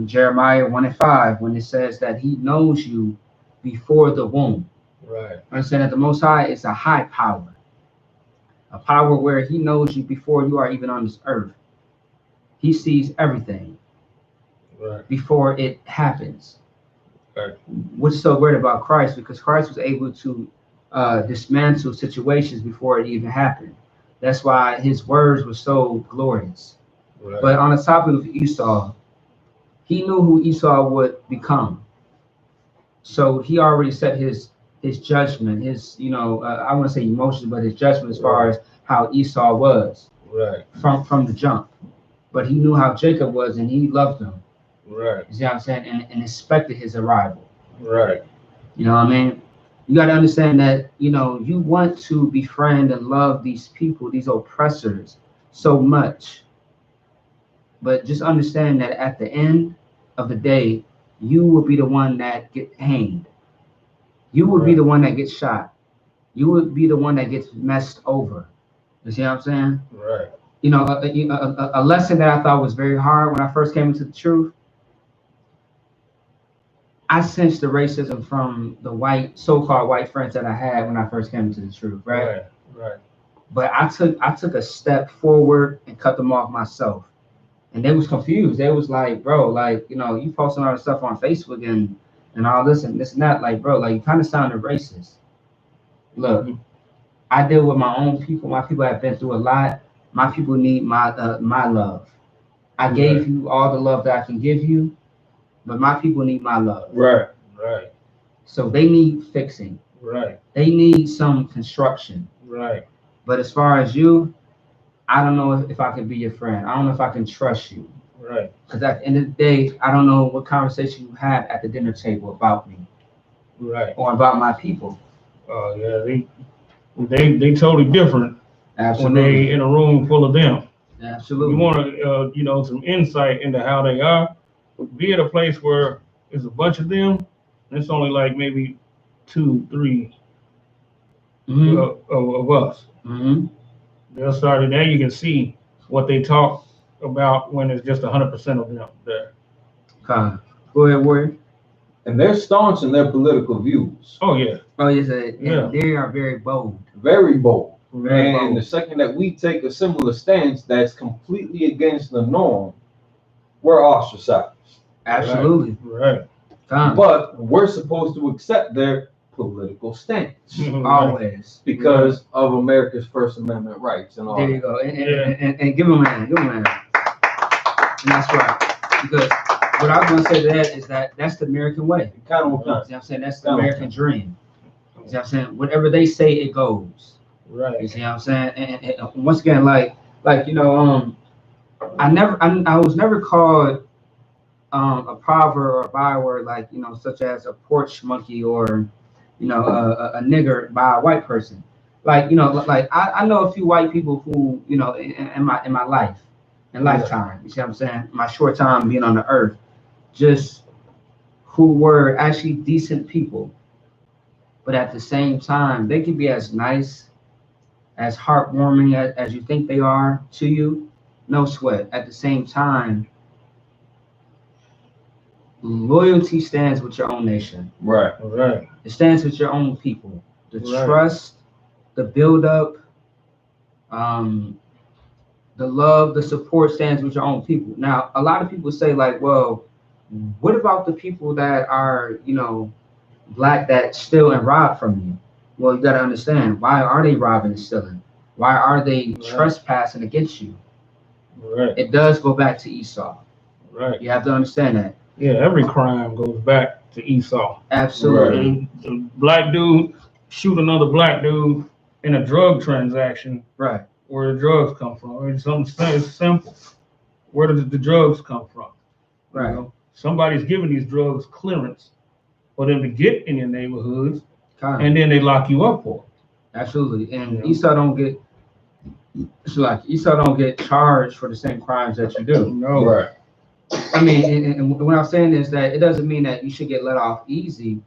Jeremiah 1:5, when it says that he knows you before the womb. Right. Understand that the Most High is a high power, a power where he knows you before you are even on this earth. He sees everything before it happens. Right. Which is so great about Christ, because Christ was able to dismantle situations before it even happened. That's why his words were so glorious. Right. But on the topic of Esau, he knew who Esau would become. So he already set his judgment, his, I want to say emotions, but his judgment as far as how Esau was from the jump. But he knew how Jacob was, and he loved him. Right. You see what I'm saying? And expected his arrival. Right. You know what I mean? You got to understand that, you want to befriend and love these people, these oppressors, so much. But just understand that at the end of the day, you will be the one that gets hanged. You will be the one that gets shot. You will be the one that gets messed over. You see what I'm saying? Right. A lesson that I thought was very hard when I first came into the truth. I sensed the racism from the so-called white friends that I had when I first came into the truth, right? Right. But I took a step forward and cut them off myself. And they was confused. They was like, bro, you posting all this stuff on Facebook and all this and this and that. Like, bro, you kind of sounded racist. Look, I deal with my own people. My people have been through a lot. My people need my love. I gave you all the love that I can give you. But my people need my love. Right. Right. So they need fixing. Right. They need some construction. Right. But as far as you, I don't know if I can be your friend. I don't know if I can trust you. Right. Because at the end of the day, I don't know what conversation you had at the dinner table about me. Right. Or about my people. Oh yeah, they totally different. Absolutely. When they in a room full of them. Absolutely. You want to, some insight into how they are. Be at a place where there's a bunch of them, and it's only like maybe 2, 3 of us. Mm-hmm. They'll start, and there you can see what they talk about when it's just 100% of them there. Okay. Go ahead, Warrior. And they're staunch in their political views. Oh yeah. Oh yes, yeah. They are very bold. Very bold. Very bold. And the second that we take a similar stance that's completely against the norm, we're ostracized. Absolutely. Right. But we're supposed to accept their political stance. Always. Because of America's First Amendment rights and all there you go. And give them a hand. Give them a hand. And that's right. Because what I was going to say to that is that's the American way. Kind of, you know what I'm saying? That's the American dream. You know what I'm saying? Whatever they say, it goes. Right. You see what I'm saying? And once again, like you know, I was never called a proverb or a byword like, you know, such as a porch monkey or, you know, a nigger by a white person. Like, you know, like I know a few white people who, you know, in my life, lifetime, you see what I'm saying? My short time being on the earth, just who were actually decent people. But at the same time, they can be as nice, as heartwarming as you think they are to you, no sweat. At the same time, loyalty stands with your own nation. Right. Right. It stands with your own people. The Right. trust, the build-up, the love, the support stands with your own people. Now, a lot of people say like, well, what about the people that are, you know, black that steal and rob from you? Well, you got to understand, why are they robbing and stealing? Why are they trespassing against you? Right. It does go back to Esau. Right. You have to understand that. Yeah, every crime goes back to Esau. Absolutely. Right. A black dude shoot another black dude in a drug transaction. Right. Where the drugs come from. It's simple. Where did the drugs come from? Right. You know, somebody's giving these drugs clearance for them to get in your neighborhoods, and then they lock you up for it. Absolutely. And Esau don't get, it's like Esau don't get charged for the same crimes that you do. No. Right. I mean, and what I'm saying is that it doesn't mean that you should get let off easy.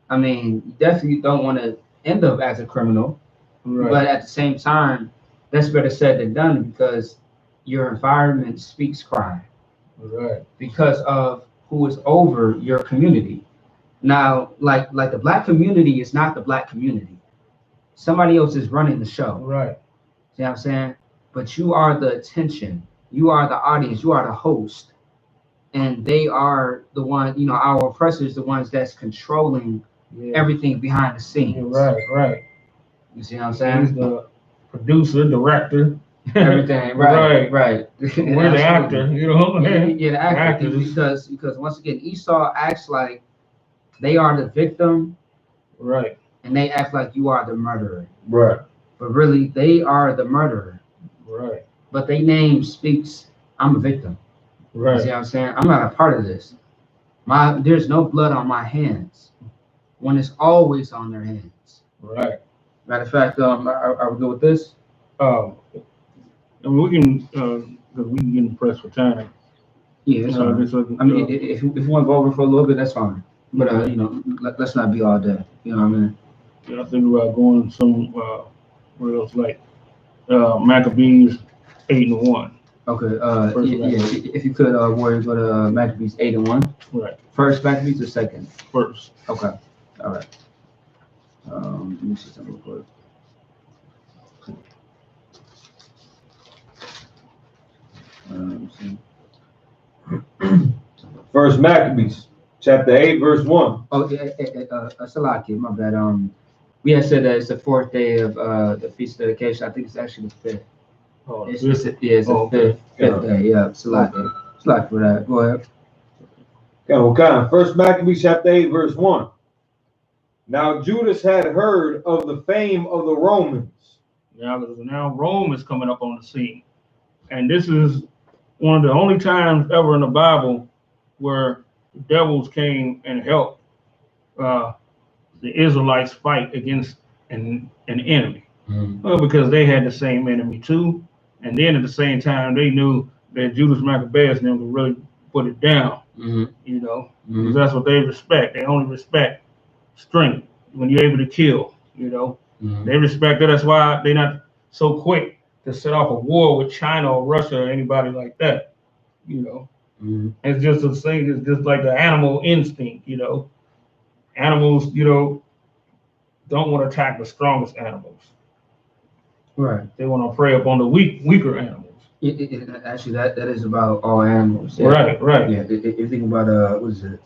I mean, you definitely don't want to end up as a criminal. Right. But at the same time, that's better said than done, because your environment speaks crime. Right. Because of who is over your community. Now, like the black community is not the black community. Somebody else is running the show. Right. See what I'm saying? But you are the attention. You are the audience. You are the host. And they are the one, you know, our oppressors, the ones that's controlling everything behind the scenes. Right, right. You see what I'm saying? He's the producer, director. Everything. Right. We're the actor, you know? Yeah, the actor. Because once again, Esau acts like they are the victim. Right. And they act like you are the murderer. Right. But really, they are the murderer. Right. But their name speaks, I'm a victim. Right. You see what I'm saying? I'm not a part of this. There's no blood on my hands when it's always on their hands. Right. Matter of fact, are we good with this? And we can get impressed with time. Yeah, it's fine. I mean, if you want to go over for a little bit, that's fine. But you know, let's not be all day. You know what I mean? Yeah, I think about going some where else, like Maccabees 8-1. Okay. Yeah. If you could, Warrior, go to Maccabees 8-1. Right. First Maccabees or second? First. Okay. All right. Let me see something real quick. First Maccabees, chapter 8, verse 1. Oh, yeah, Salaki, my bad. We had said that it's the fourth day of the feast of dedication. I think it's actually the fifth. Oh, it's the fifth day. Yeah, Salaki. Salaki for that. Go ahead. Okay. First Maccabees, chapter 8, verse 1. Now Judas had heard of the fame of the Romans, Now Rome is coming up on the scene, and this is one of the only times ever in the Bible where devils came and helped the Israelites fight against an enemy. Well, because they had the same enemy too, and then at the same time they knew that Judas Maccabeus and them could really put it down. You know, because that's what they respect. They only respect strength when you're able to kill. You know, they respect it. That's why they're not so quick to set off a war with China or Russia or anybody like that. You know, it's just a thing. It's just like the animal instinct. You know, animals, you know, don't want to attack the strongest animals. Right. They want to prey upon the weaker animals. Actually, that is about all animals. Yeah. Right. Yeah. If you think about what is it?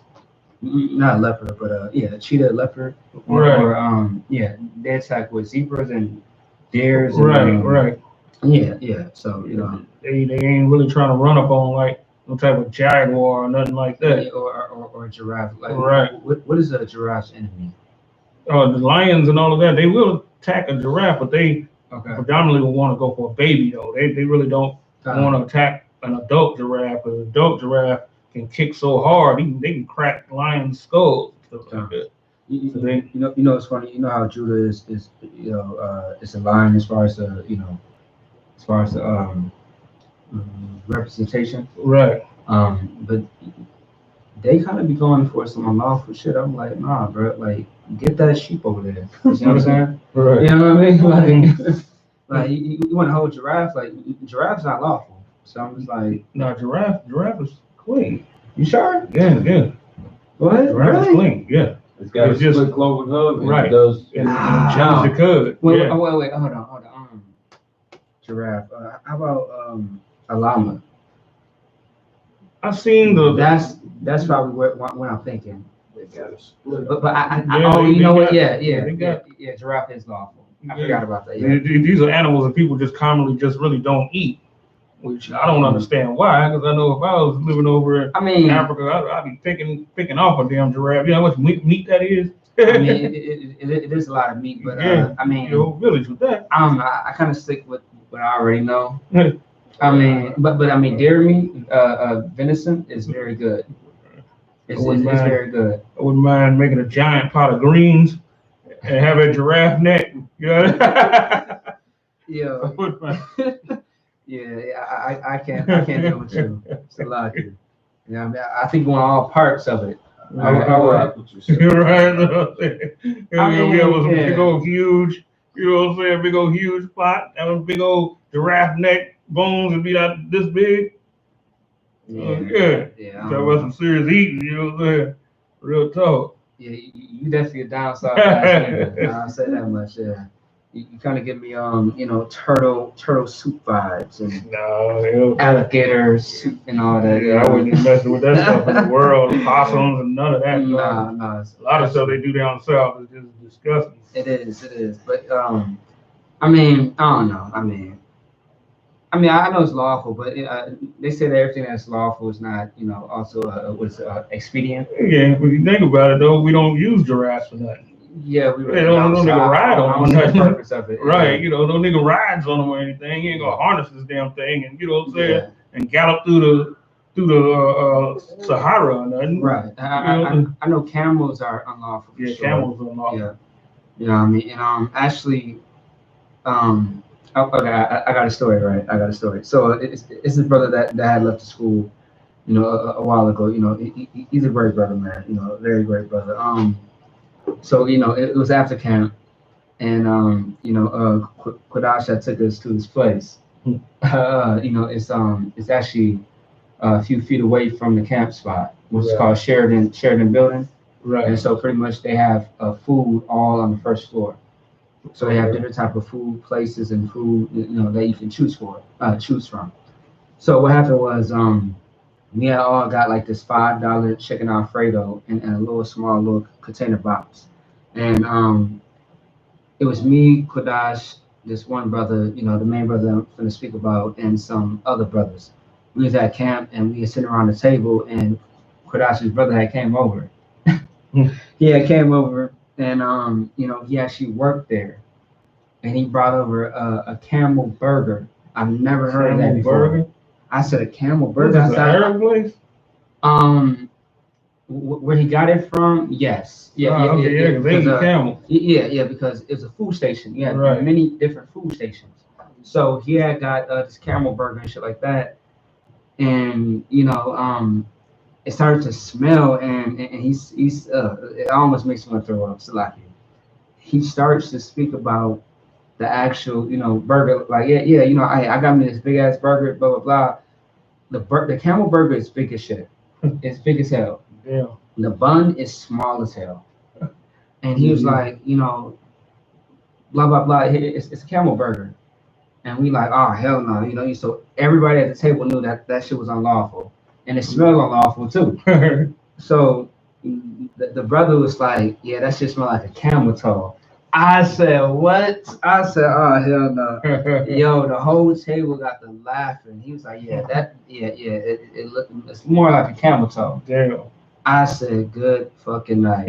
Not leopard, but yeah, cheetah, leopard, or they attack with zebras and deers. And, right. Yeah. So you know, they ain't really trying to run up on like no type of jaguar or nothing like that. Or a giraffe. Like, right. What is a giraffe's enemy? Oh, the lions and all of that. They will attack a giraffe, but they predominantly will want to go for a baby though. They really don't want to attack an adult giraffe, because an adult giraffe can kick so hard they can crack lions' skulls and stuff like that. You know it's funny. You know how Judah is it's a lion as far as the representation. Right. But they kind of be going for some unlawful shit. I'm like, nah, bro. Like, get that sheep over there. You know what I'm saying? Right. You know what I mean? Like you want to hold giraffe? Like, giraffe's not lawful. So I'm just like, no, giraffe is clean. You sure? Yeah. What? Giraffe is clean. Yeah. It's got a split cloven hoof. Right. It does. And the cud. Wait, hold on. Giraffe. How about a llama? I've seen That's probably what I'm thinking. But giraffe is lawful. I forgot about that. Yeah. These are animals that people just commonly just really don't eat, which I don't understand why. Because I know if I was living over in Africa, I'd be picking off a damn giraffe. You know how much meat that is? I mean, it is a lot of meat, but I mean, your whole village with that. I don't know. I kind of stick with what I already know. I mean, but I mean, deer meat, venison is very good. It's very good. I wouldn't mind making a giant pot of greens and have a giraffe neck. You know? I can't deal with you. It's a lot. Yeah, I mean, I think we want all parts of it. Right. I mean, we have some big old huge, you know what I'm saying, big old huge pot, have a big old giraffe neck, bones and be out this big. Yeah. Talk about some serious eating, you know what I'm saying? Real talk. Yeah, you definitely a down south nigga. I'll say that much. Yeah. You kind of give me turtle soup vibes and alligator soup and all that. Yeah, I wouldn't be messing with that stuff in the world. Possums and none of that. Nah. A lot of stuff they do down south is just disgusting. It is. But I mean, I don't know. I mean, I know it's lawful, but they say that everything that's lawful is not, also expedient. Yeah, when you think about it, though, we don't use giraffes for nothing. Yeah, we really don't. No nigga ride on them. The purpose of it. Right, no nigga rides on them or anything. He ain't gonna harness this damn thing, and you know what I'm saying, and gallop through the Sahara or nothing. Right. I know camels are unlawful. Yeah, sure. Camels are unlawful. Yeah. You know what I mean? And actually, okay, I got a story, right? So it's this brother that had left the school, a while ago. He's a great brother, man. Very great brother. So it was after camp, and Kodash had took us to this place. It's actually a few feet away from the camp spot, which is called Sheridan Building. Right. And so pretty much they have food all on the first floor. So they have different type of food places and food that you can choose from. So what happened was we had all got like this $5 chicken Alfredo in a small container box, and it was me, Kodash, this one brother, the main brother I'm going to speak about, and some other brothers. We was at camp and we were sitting around the table, and Kodash's brother had came over. He had came over, and he actually worked there. and he brought over a camel burger. I've never heard of that before. Burger? I said a camel What burger. is this, an Arab place? Where he got it from? Yes. Yeah. Okay, yeah, because they eat camel. Yeah, because it's a food station. Yeah, Right. many different food stations. So he had got this camel burger and shit like that, and it started to smell, and he's it almost makes me want to throw up. Salaki. He starts to speak about the actual burger, like I got me this big ass burger, blah blah blah. The camel burger is big as shit. It's big as hell. Yeah. The bun is small as hell. And he was like, blah blah blah. It's a camel burger, and we like, oh hell no, So everybody at the table knew that shit was unlawful, and it smelled unlawful too. So the brother was like, yeah, that shit smell like a camel toe. I said, what? I said, oh hell no. Yo, the whole table got to laughing. He was like, it's more like a camel toe. Damn. I said, good fucking night.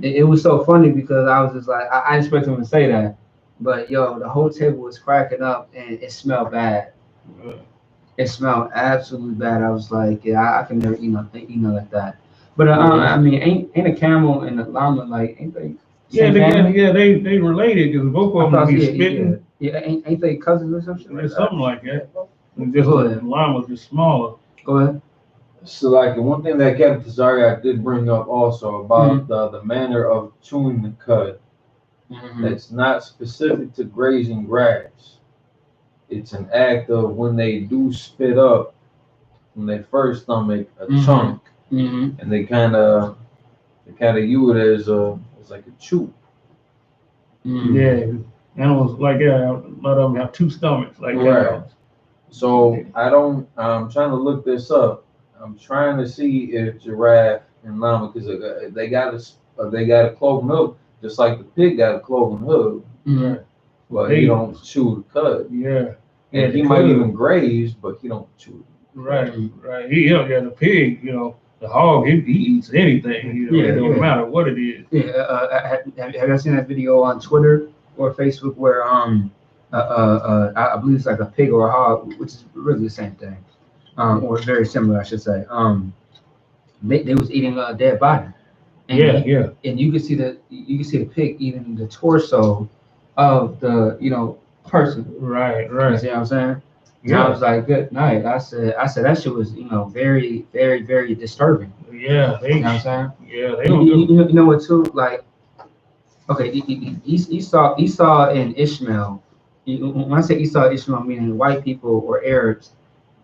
It was so funny because I was just like, I expected him to say that. But yo, the whole table was cracking up and it smelled bad. It smelled absolutely bad. I was like, yeah, I can never eat nothing like that. But I mean, ain't a camel and a llama like, ain't they? They related because both of them be spitting. Yeah, ain't they cousins or something? Something like that. Just the llama's just smaller. Go ahead. So, like, one thing that Captain Tazaria did bring up also about the manner of chewing the cud. That's not specific to grazing grass. It's an act of when they do spit up from their first stomach a chunk, and they kind of use it as like a chew. Yeah, animals like that. A lot of them have two stomachs, like that. So I'm trying to look this up. I'm trying to see if giraffe and llama, because they got a cloven hoof, just like the pig got a cloven hoof. But he don't chew the cud. Yeah. And he might even graze, but he don't chew it. Right. The pig, the hog, he eats anything. It don't matter what it is. Yeah. Have you seen that video on Twitter or Facebook where I believe it's like a pig or a hog, which is really the same thing, or very similar, I should say. They was eating a dead body. And and you can see the pig eating the torso of the person. Right. You see what I'm saying? Yeah. I was like, good night. I said that shit was very, very, very disturbing. Yeah. You know what I'm saying? Yeah. They you know what too? Like, okay, Esau and Ishmael. When I say Esau and Ishmael, meaning white people or Arabs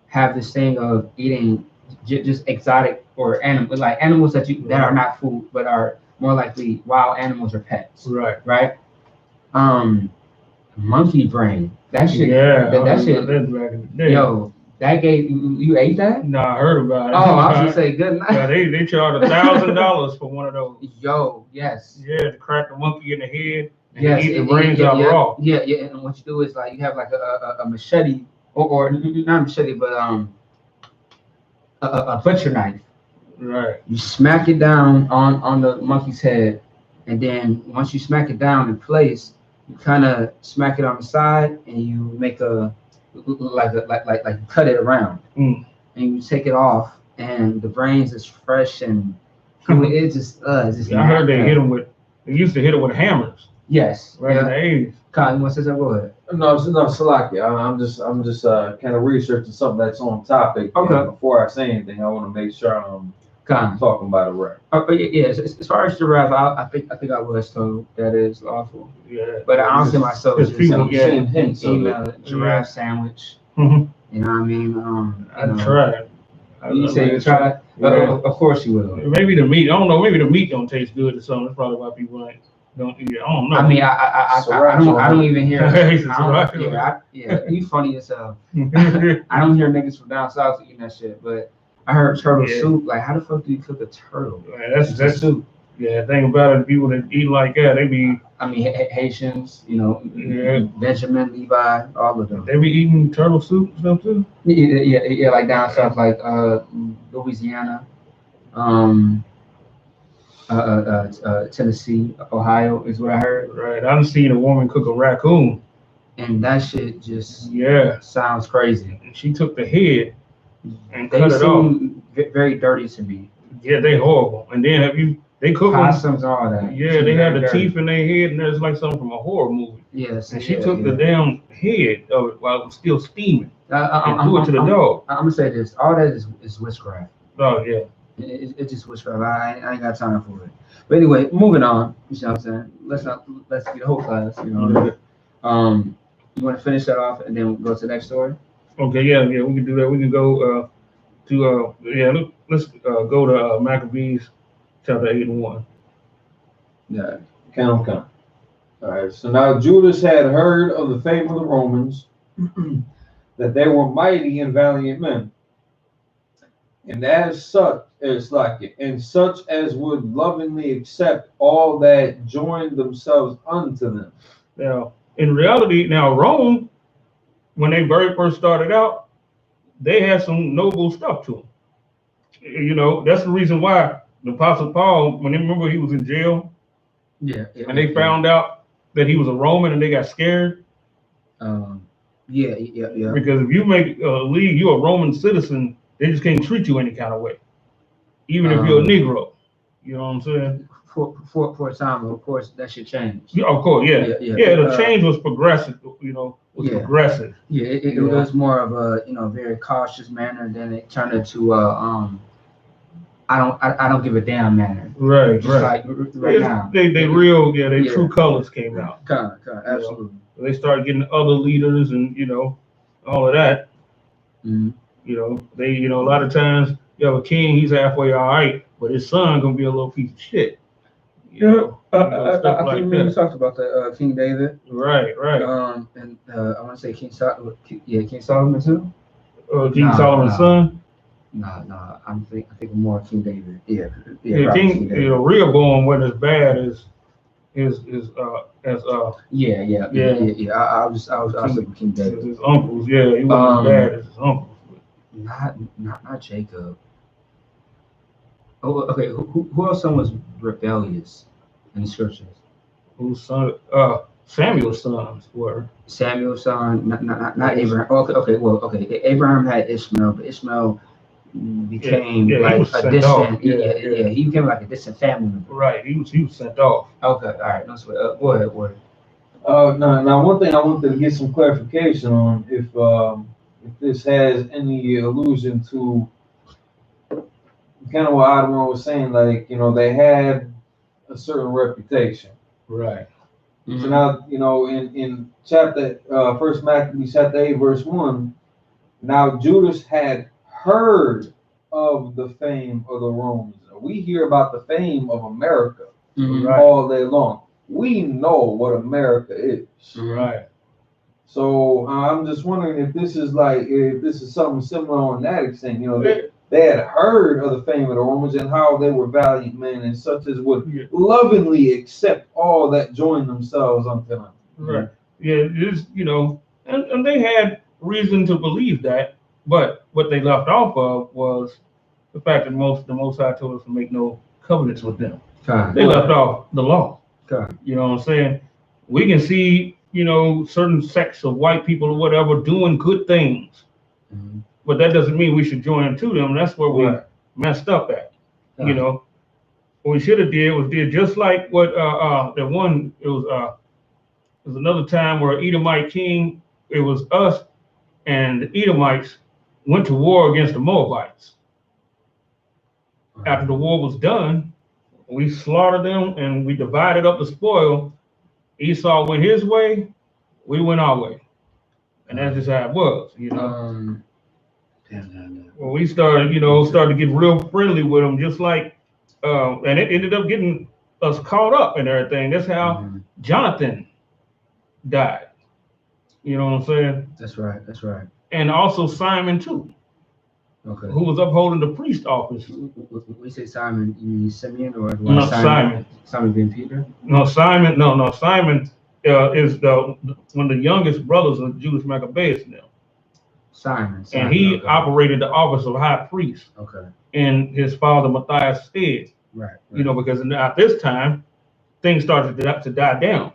have this thing of eating just exotic or animals that are not food but are more likely wild animals or pets. Right. Monkey brain. That shit. Yeah. That shit. Back in the day. Yo, that gave you ate that? No, I heard about it. Oh, I was gonna say good night. Yeah, they charged $1,000 for one of those. Yo, yes. Yeah, to crack the monkey in the head and eat the and brains out raw. Yeah. And what you do is like you have like a machete or not a machete, but a butcher knife. Right. You smack it down on the monkey's head, and then once you smack it down in place, you kind of smack it on the side, and you make you cut it around, and you take it off, and the brains is fresh and it's just I heard they used to hit it with hammers. Yes. Right in the 80s. Kyle, you want to say something? Go ahead. No, Salaki. I'm just kind of researching something that's on topic. Okay. And before I say anything, I want to make sure I'm talking about it right. Yeah. As far as giraffe, I think I was told that is lawful. Yeah. But I don't see myself just giraffe sandwich. Mm-hmm. You know what I mean? I tried. You say you tried? Of course you will. Maybe the meat. I don't know. Maybe the meat don't taste good or something. That's probably why people don't eat it. I don't know. I mean, I don't even hear. You funny as hell. I don't hear niggas from down south eating that shit, but I heard turtle soup. Like, how the fuck do you cook a turtle? Man, that's soup. Yeah, the thing about it, people that eat like that, they be. I mean, Haitians, Benjamin, Levi, all of them. They be eating turtle soup and stuff too. Yeah, like down south, like Louisiana. Tennessee, Ohio is what I heard. Right. I've seen a woman cook a raccoon. And that shit just Yeah. sounds crazy. And she took the head and They cut it off. seem very dirty to me. Yeah, they horrible. And then they cook them. Possums and all that. Yeah, Seem they had very the dirty. teeth in their head, and there's like something from a horror movie. Yes. And she took the damn head of it while it was still steaming and threw it to the I'm dog. gonna say this. All that is witchcraft. Oh yeah. It's just witchcraft. I ain't got time for it. But anyway, moving on. You know what I'm saying? Let's get the whole class. You know. You want to finish that off and then go to the next story? Okay. Yeah. We can do that. We can go let's go to Maccabees chapter 8 and 1. Yeah. Count. All right. So now Judas had heard of the fame of the Romans, that they were mighty and valiant men, and such as would lovingly accept all that joined themselves unto them. Now, in reality, Rome, when they very first started out, they had some noble stuff to them. You know, that's the reason why the Apostle Paul, when they remember he was in jail, and they found out that he was a Roman and they got scared. Yeah. Because if you make a league, you're a Roman citizen, they just can't treat you any kind of way, even if you're a Negro. You know what I'm saying? For a time, of course, that should change. Yeah, of course, yeah. The change was progressive. Progressive. Yeah, it was more of a very cautious manner, and then it turned into I don't give a damn manner. Right. Like right now. Their true colors came out. Absolutely. They started getting other leaders and all of that. Mm-hmm. A lot of times you have a king, he's halfway all right, but his son gonna be a little piece of shit. I think we talked about that King David. Right. And I want to say King Solomon. King Solomon too. King Solomon's son. No. I think more King David. Yeah. King Rehoboam wasn't as bad as Yeah. I was thinking King David. His uncles, he wasn't as bad as his uncles. Not Jacob. Oh, okay. Who else son was rebellious in the scriptures? Whose son? Samuel's sons were. Samuel's son, not Abraham. Okay. Abraham had Ishmael, but Ishmael became like a distant. He became like a distant family member. Right. He was sent off. Okay. All right. No sweat. Go ahead. Word. Now one thing I wanted to get some clarification on, if this has any allusion to kind of what Adam was saying, like, they had a certain reputation. Right. Mm-hmm. So now, in chapter, 1 Maccabees chapter 8, verse 1, now Judas had heard of the fame of the Romans. We hear about the fame of America all day long. We know what America is. Right. So I'm just wondering if this is something similar on that extent. They had heard of the fame of the Romans and how they were valiant men and such as would lovingly accept all that joined themselves unto them. Right. Yeah, it's, and they had reason to believe that, but what they left off of was the fact that the Most High told us to make no covenants with them. They left off the law. You know what I'm saying? We can see, certain sects of white people or whatever doing good things. Mm-hmm. But that doesn't mean we should join to them. That's where we messed up at. What we should have did just like what it was another time where Edomite king, it was us and the Edomites went to war against the Moabites. After the war was done, we slaughtered them and we divided up the spoil. Esau went his way, we went our way. And that's just how it was, Well, we started to get real friendly with them, just like, and it ended up getting us caught up and everything. That's how Jonathan died. You know what I'm saying? That's right. And also Simon too. Okay. Who was upholding the priest office? When we say Simon, you mean Simeon or no, Simon? Simon being Peter? No, Simon. No, Simon is one of the youngest brothers of Judas Maccabeus now. Simon. And he operated the office of high priest. Okay. In his father Matthias' stead. Right. You know, because at this time things started to die down.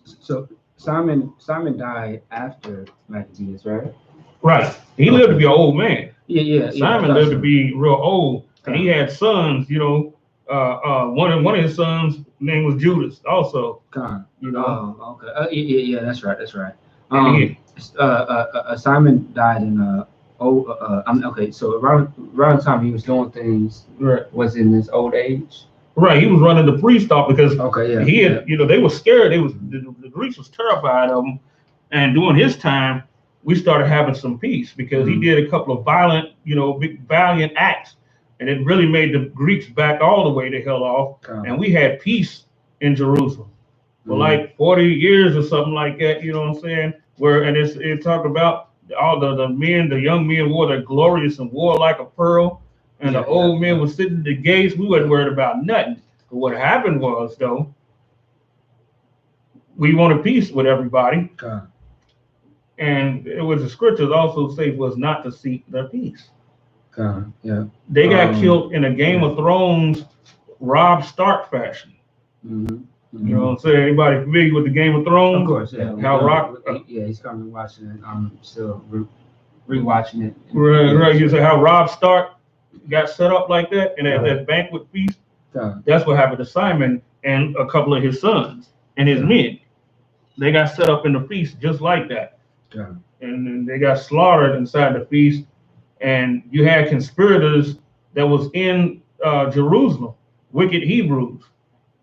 So Simon died after Maccabees, right? Right. He lived to be an old man. Yeah. Simon lived to be real old, and he had sons. You know, one of his sons' name was Judas, also. You know. Oh, okay. Yeah. That's right. And Simon died in okay. So around the time he was doing things, was in his old age. Right, he was running the priest off because he had, yeah. you know, they were scared. The Greeks was terrified of him, and during his time, we started having some peace because he did a couple of violent, you know, valiant acts, and it really made the Greeks back all the way the hell off, and we had peace in Jerusalem for like 40 years or something like that. You know what I'm saying? And it talked about all the men, the young men wore their glorious and wore like a pearl. And the old men were sitting at the gates. We wasn't worried about nothing. But what happened was, though, we wanted peace with everybody. And it was the scriptures also say was not to seek their peace. They got killed in a Game of Thrones Robb Stark fashion. You know what I'm saying? Anybody familiar with the Game of Thrones? Of course, yeah. He's currently watching it. I'm still rewatching it. Right. You say how Robb Stark got set up like that, and at that banquet feast, that's what happened to Simon and a couple of his sons and his men. They got set up in the feast just like that, and they got slaughtered inside the feast. And you had conspirators that was in Jerusalem, wicked Hebrews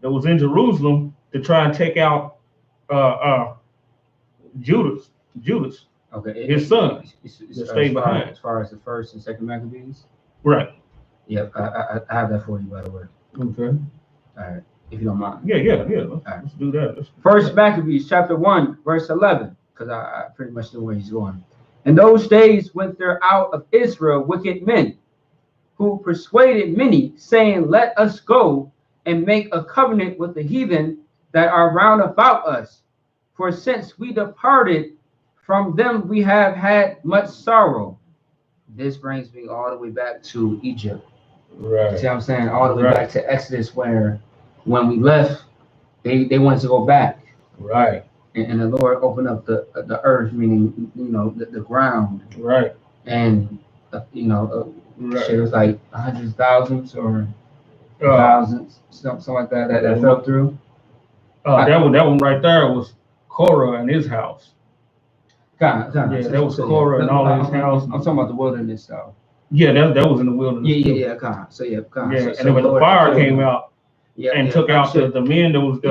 that was in Jerusalem to try and take out Judas. Okay, his son stayed behind. As far as the first and second Maccabees. Right. Yep, I have that for you, by the way. Okay. All right, if you don't mind. Yeah. Let's do that. First Maccabees, chapter 1, verse 11, because I pretty much know where he's going. In those days went there out of Israel wicked men, who persuaded many, saying, let us go and make a covenant with the heathen that are round about us. For since we departed from them, we have had much sorrow. This brings me all the way back to Egypt. Right. See what I'm saying? All the way back to Exodus, where when we left, they wanted to go back. Right. And the Lord opened up the earth, meaning, you know, the ground. Right. And, you know, it was like hundreds of thousands or thousands, something like that fell through. That one right there was Korah and his house. Yeah, that was Korah and all his house. I'm talking about the wilderness, though. Yeah, that was in the wilderness. Yeah. And then when the fire came out and took out the men that was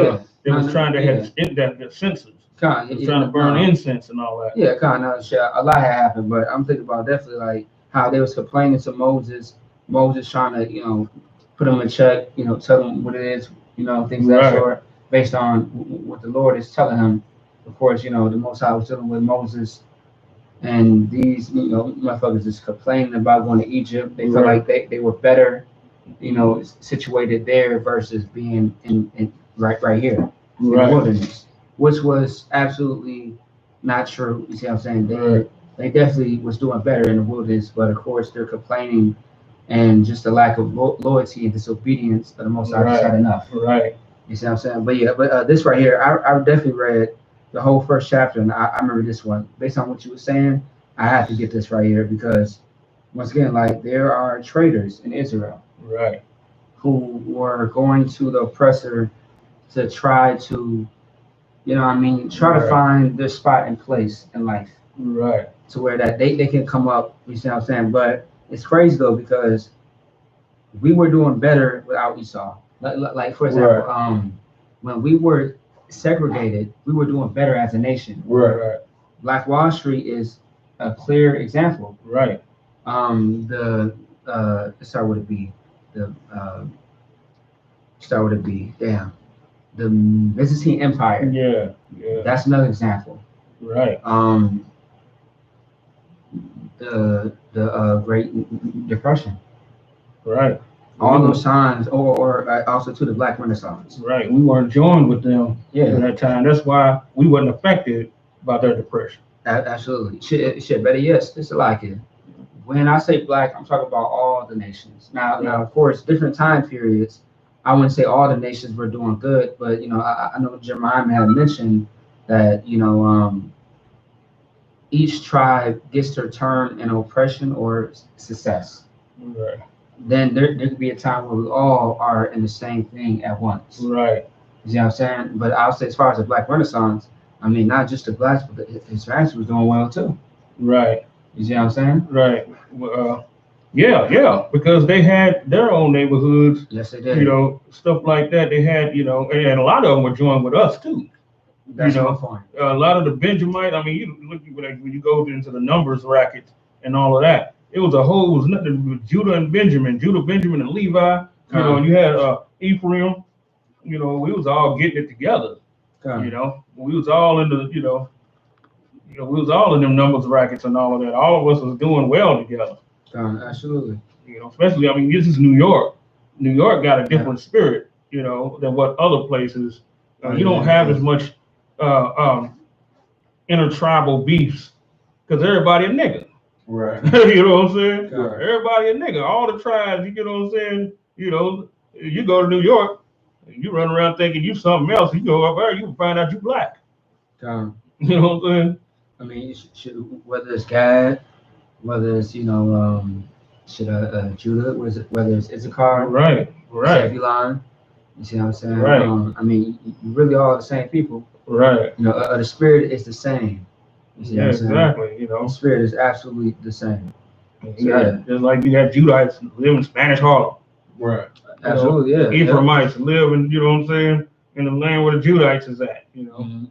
trying to have the senses. Trying to burn incense and all that. Yeah, a lot had happened, but I'm thinking about definitely like how they was complaining to Moses trying to, you know, put them in check, you know, tell them what it is, you know, things of that sort, based on what the Lord is telling him. Of course, you know, the Most High was dealing with Moses, and these, you know, motherfuckers just complaining about going to Egypt. They felt like they were better, you know, situated there versus being in right here in the wilderness, which was absolutely not true. You see what I'm saying? They definitely was doing better in the wilderness, but of course they're complaining, and just the lack of loyalty and disobedience of the Most High just had enough. Right. You see what I'm saying? But this right here, I definitely read the whole first chapter, and I remember this one. Based on what you were saying, I have to get this right here because, once again, like, there are traitors in Israel, who were going to the oppressor to try to, you know what I mean, try to find their spot and place in life, to where that they can come up. You see what I'm saying? But it's crazy though, because we were doing better without Esau. Like for example, when we were segregated, we were doing better as a nation. Black Wall Street is a clear example. Start with a B. Start with a B. Damn. The Byzantine Empire. Yeah. That's another example. The Great Depression. All those times, or also to the Black Renaissance. We weren't joined with them at that time. That's why we wasn't affected by their depression. Absolutely. Shit. Better yes, it's like it. when I say black, I'm talking about all the nations. Now, Yeah. of course, different time periods. I wouldn't say all the nations were doing good, but I know Jeremiah had mentioned that each tribe gets their turn in oppression or success. Right. Then there could be a time where we all are in the same thing at once. Right. You see what I'm saying? But I'll say, as far as the Black Renaissance, I mean, not just the blacks, but the Hispanics was doing well too. Right. You see what I'm saying? Right. Yeah, because they had their own neighborhoods. Yes, they did. Stuff like that. They had, and a lot of them were joined with us too. That's my point. A lot of the Benjamite. I mean, you look when you go into the numbers rackets and all of that. It was nothing with Judah and Benjamin, Benjamin, and Levi. And you had Ephraim. We was all getting it together. We was all in the, we was all in them numbers rackets and all of that. All of us was doing well together. Absolutely. Especially, I mean, this is New York. New York got a different spirit, than what other places. You don't have as much intertribal beefs because everybody a nigga. Right. You know what I'm saying? Right. Everybody a nigga. All the tribes, you get what I'm saying? You go to New York, you run around thinking you something else. You go up there, you can find out you black. You know what I'm saying? I mean, whether it's Gad, whether it's Judah, whether it's Issachar, right, Zebulon, you see what I'm saying? Right. I mean, you really all the same people. Right. The spirit is the same. You see what I'm saying? Exactly. The spirit is absolutely the same. Just like you have Judites live in Spanish Harlem. Right. Absolutely, yeah. Ephraimites live in, what I'm saying, in the land where the Judites is at. Mm-hmm.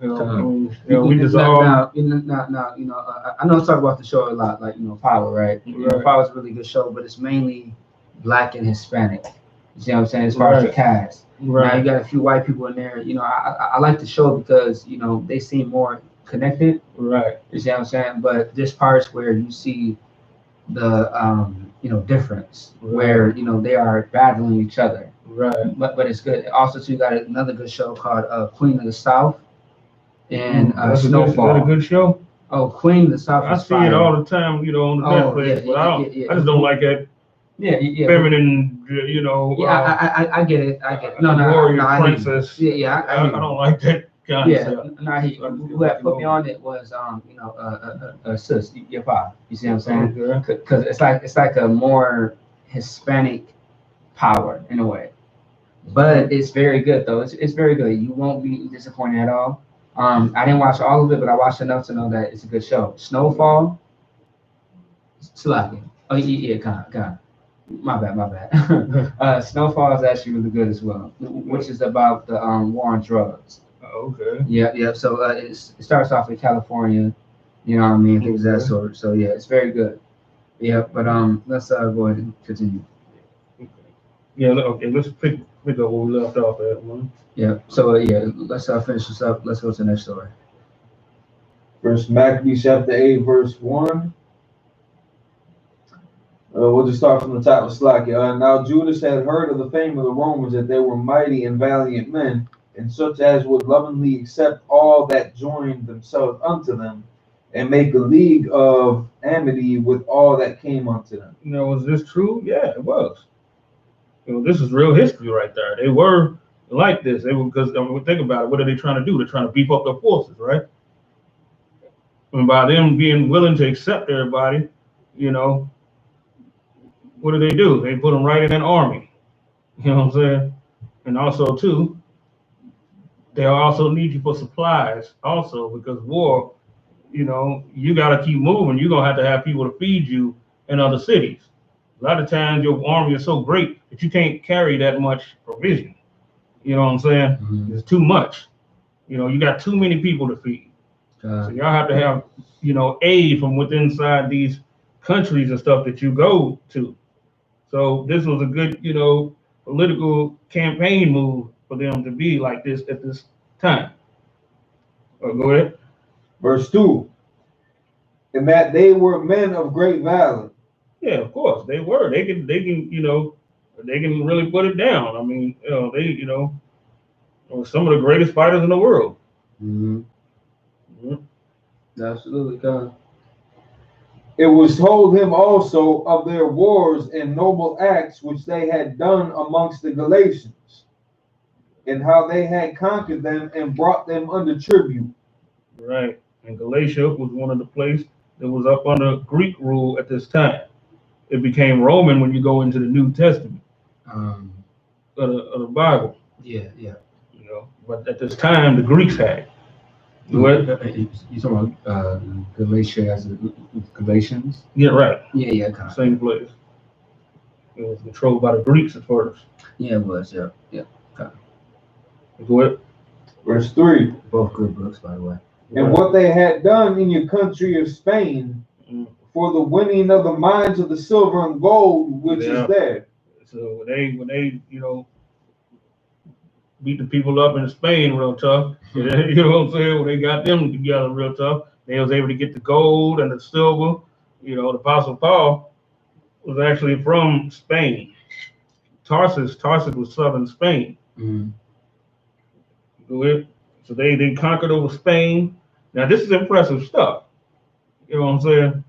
We just all. I know I talk about the show a lot, like Power, right? Power's a really good show, but it's mainly black and Hispanic. You see what I'm saying? As far as the cast. Right. Now you got a few white people in there. I like the show because they seem more connected. Right. You see what I'm saying? But there's parts where you see the difference, where they are battling each other. Right. But it's good. Also, too, you got another good show called Queen of the South and Snowfall. Is that a good show? Oh, Queen of the South. I see it all the time, on the Netflix, but I just don't like that. Yeah. Feminine, I get it. warrior princess. I don't like that concept. Who had put me on it was sis, your pop. You see what I'm saying? Because it's like a more Hispanic Power in a way, but it's very good though. It's very good. You won't be disappointed at all. I didn't watch all of it, but I watched enough to know that it's a good show. Snowfall. Slacking. Oh yeah, God. My bad. Snowfall is actually really good as well, which is about the war on drugs. Okay. Yeah. So it starts off in California, you know what I mean, things of that sort. So yeah, it's very good. Yeah, but let's go ahead and continue. Yeah. Okay. Let's pick up where we left off at, man. Yeah. So let's finish this up. Let's go to the next story. First Maccabees chapter 8, verse 1. We'll just start from the top of Slakia. Now Judas had heard of the fame of the Romans, that they were mighty and valiant men, and such as would lovingly accept all that joined themselves unto them, and make a league of amity with all that came unto them. Was this true? Yeah, it was. This is real history right there. They were like this. They were, because think about it. What are they trying to do? They're trying to beef up their forces, right? And by them being willing to accept everybody, what do? They put them right in an army. You know what I'm saying? And also, too, they also need you for supplies also, because war, you got to keep moving. You're going to have people to feed you in other cities. A lot of times your army is so great that you can't carry that much provision. You know what I'm saying? Mm-hmm. It's too much. You got too many people to feed. So y'all have to have, aid from within inside these countries and stuff that you go to. So this was a good, political campaign move for them to be like this at this time. Go ahead. Verse 2. And that they were men of great valor. Yeah, of course they were. They can, they can really put it down. I mean, they, were some of the greatest fighters in the world. Mm-hmm. Absolutely, God. It was told him also of their wars and noble acts which they had done amongst the Galatians, and how they had conquered them and brought them under tribute. Right. And Galatia was one of the places that was up under Greek rule at this time. It became Roman when you go into the New Testament of the Bible. Yeah. You know, but at this time the Greeks had it. You talking about Galatia as Galatians? Yeah, right. Yeah, kind of. Same place. It was controlled by the Greeks at first. Yeah, it was. Yeah. Go ahead. Verse 3. Both good books, by the way. And what they had done in your country of Spain for the winning of the mines of the silver and gold which is there. So when they beat the people up in Spain real tough, you know what I'm saying? When they got them together real tough, they was able to get the gold and the silver. You know, the Apostle Paul was actually from Spain. Tarsus was southern Spain. So they conquered over Spain. Now this is impressive stuff. You know what I'm saying?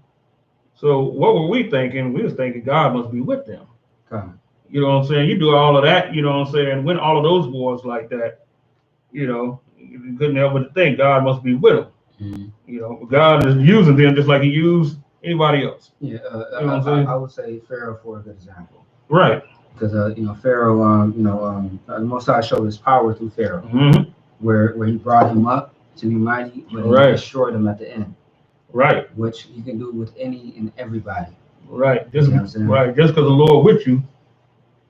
So what were we thinking? We was thinking God must be with them. You know what I'm saying? You do all of that, you know what I'm saying, win all of those wars like that, you know, you couldn't help but think God must be with them. You know, God is using them just like he used anybody else. Yeah, you know I would say Pharaoh for a good example. Right. Because you know, Pharaoh, the Most High showed his power through Pharaoh, where he brought him up to be mighty, but he destroyed him at the end. Right. Which you can do with any and everybody. Right. Just because the Lord with you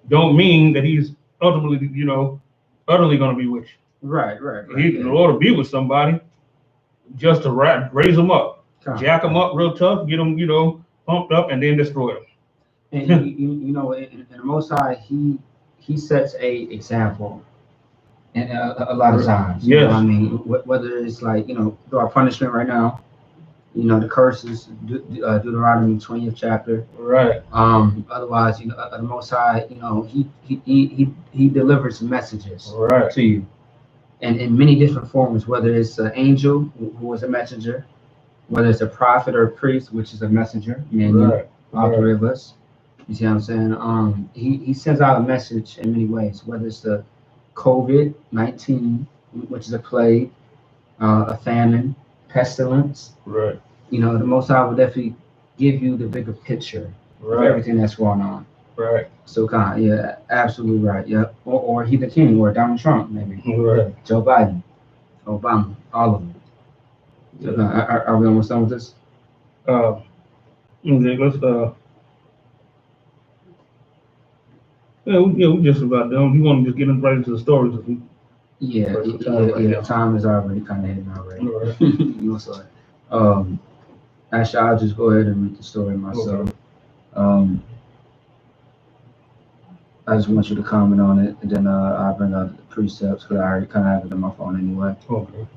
don't mean that he's ultimately, you know, utterly going to be with you. Right. The Lord will be with somebody just to raise them up, jack them up real tough, get them, you know, pumped up, and then destroy them. And you know, in the Most High, he sets a example, and a lot of times. You know what I mean, whether it's like, you know, through our punishment right now, you know, the curses, Deuteronomy 20th chapter. Right. Otherwise, you know, the Most High, you know, he delivers messages to you, and in many different forms. Whether it's an angel who is a messenger, whether it's a prophet or a priest, which is a messenger, all three of us. You see what I'm saying? He sends out a message in many ways. Whether it's the COVID-19, which is a plague, a famine, pestilence. Right. You know, the Most High will definitely give you the bigger picture of everything that's going on. Right. So, yeah, absolutely right. Yeah. Or he the king, or Donald Trump, maybe. Right. Joe Biden, Obama, all of them. So, are we almost done with this? Let's we just about done. You want to just get right into the stories? Yeah. Time is already kind of hitting already. Right. You know, so actually, I'll just go ahead and read the story myself. Okay. I just want you to comment on it, and then I'll bring out the precepts because I already kind of have it on my phone anyway. Okay.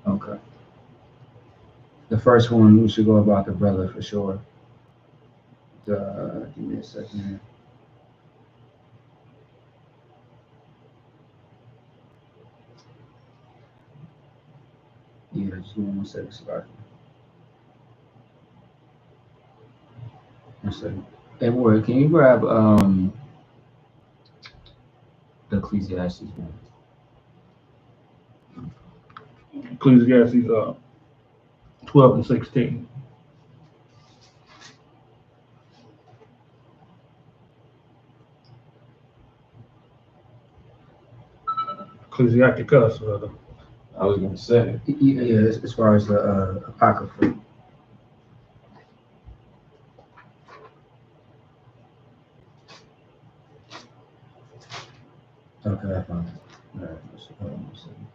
Okay. The first one, we should go about the brother for sure. Give me a second here. Yeah, just give me 1 second, sorry. 1 second. Edward, can you grab the Ecclesiastes one? Ecclesiastes 12 and 16. Hachaanakah, brother. I was going to say. Yeah, as far as the Apocrypha. Okay, I found it. All right, hold on 1 second.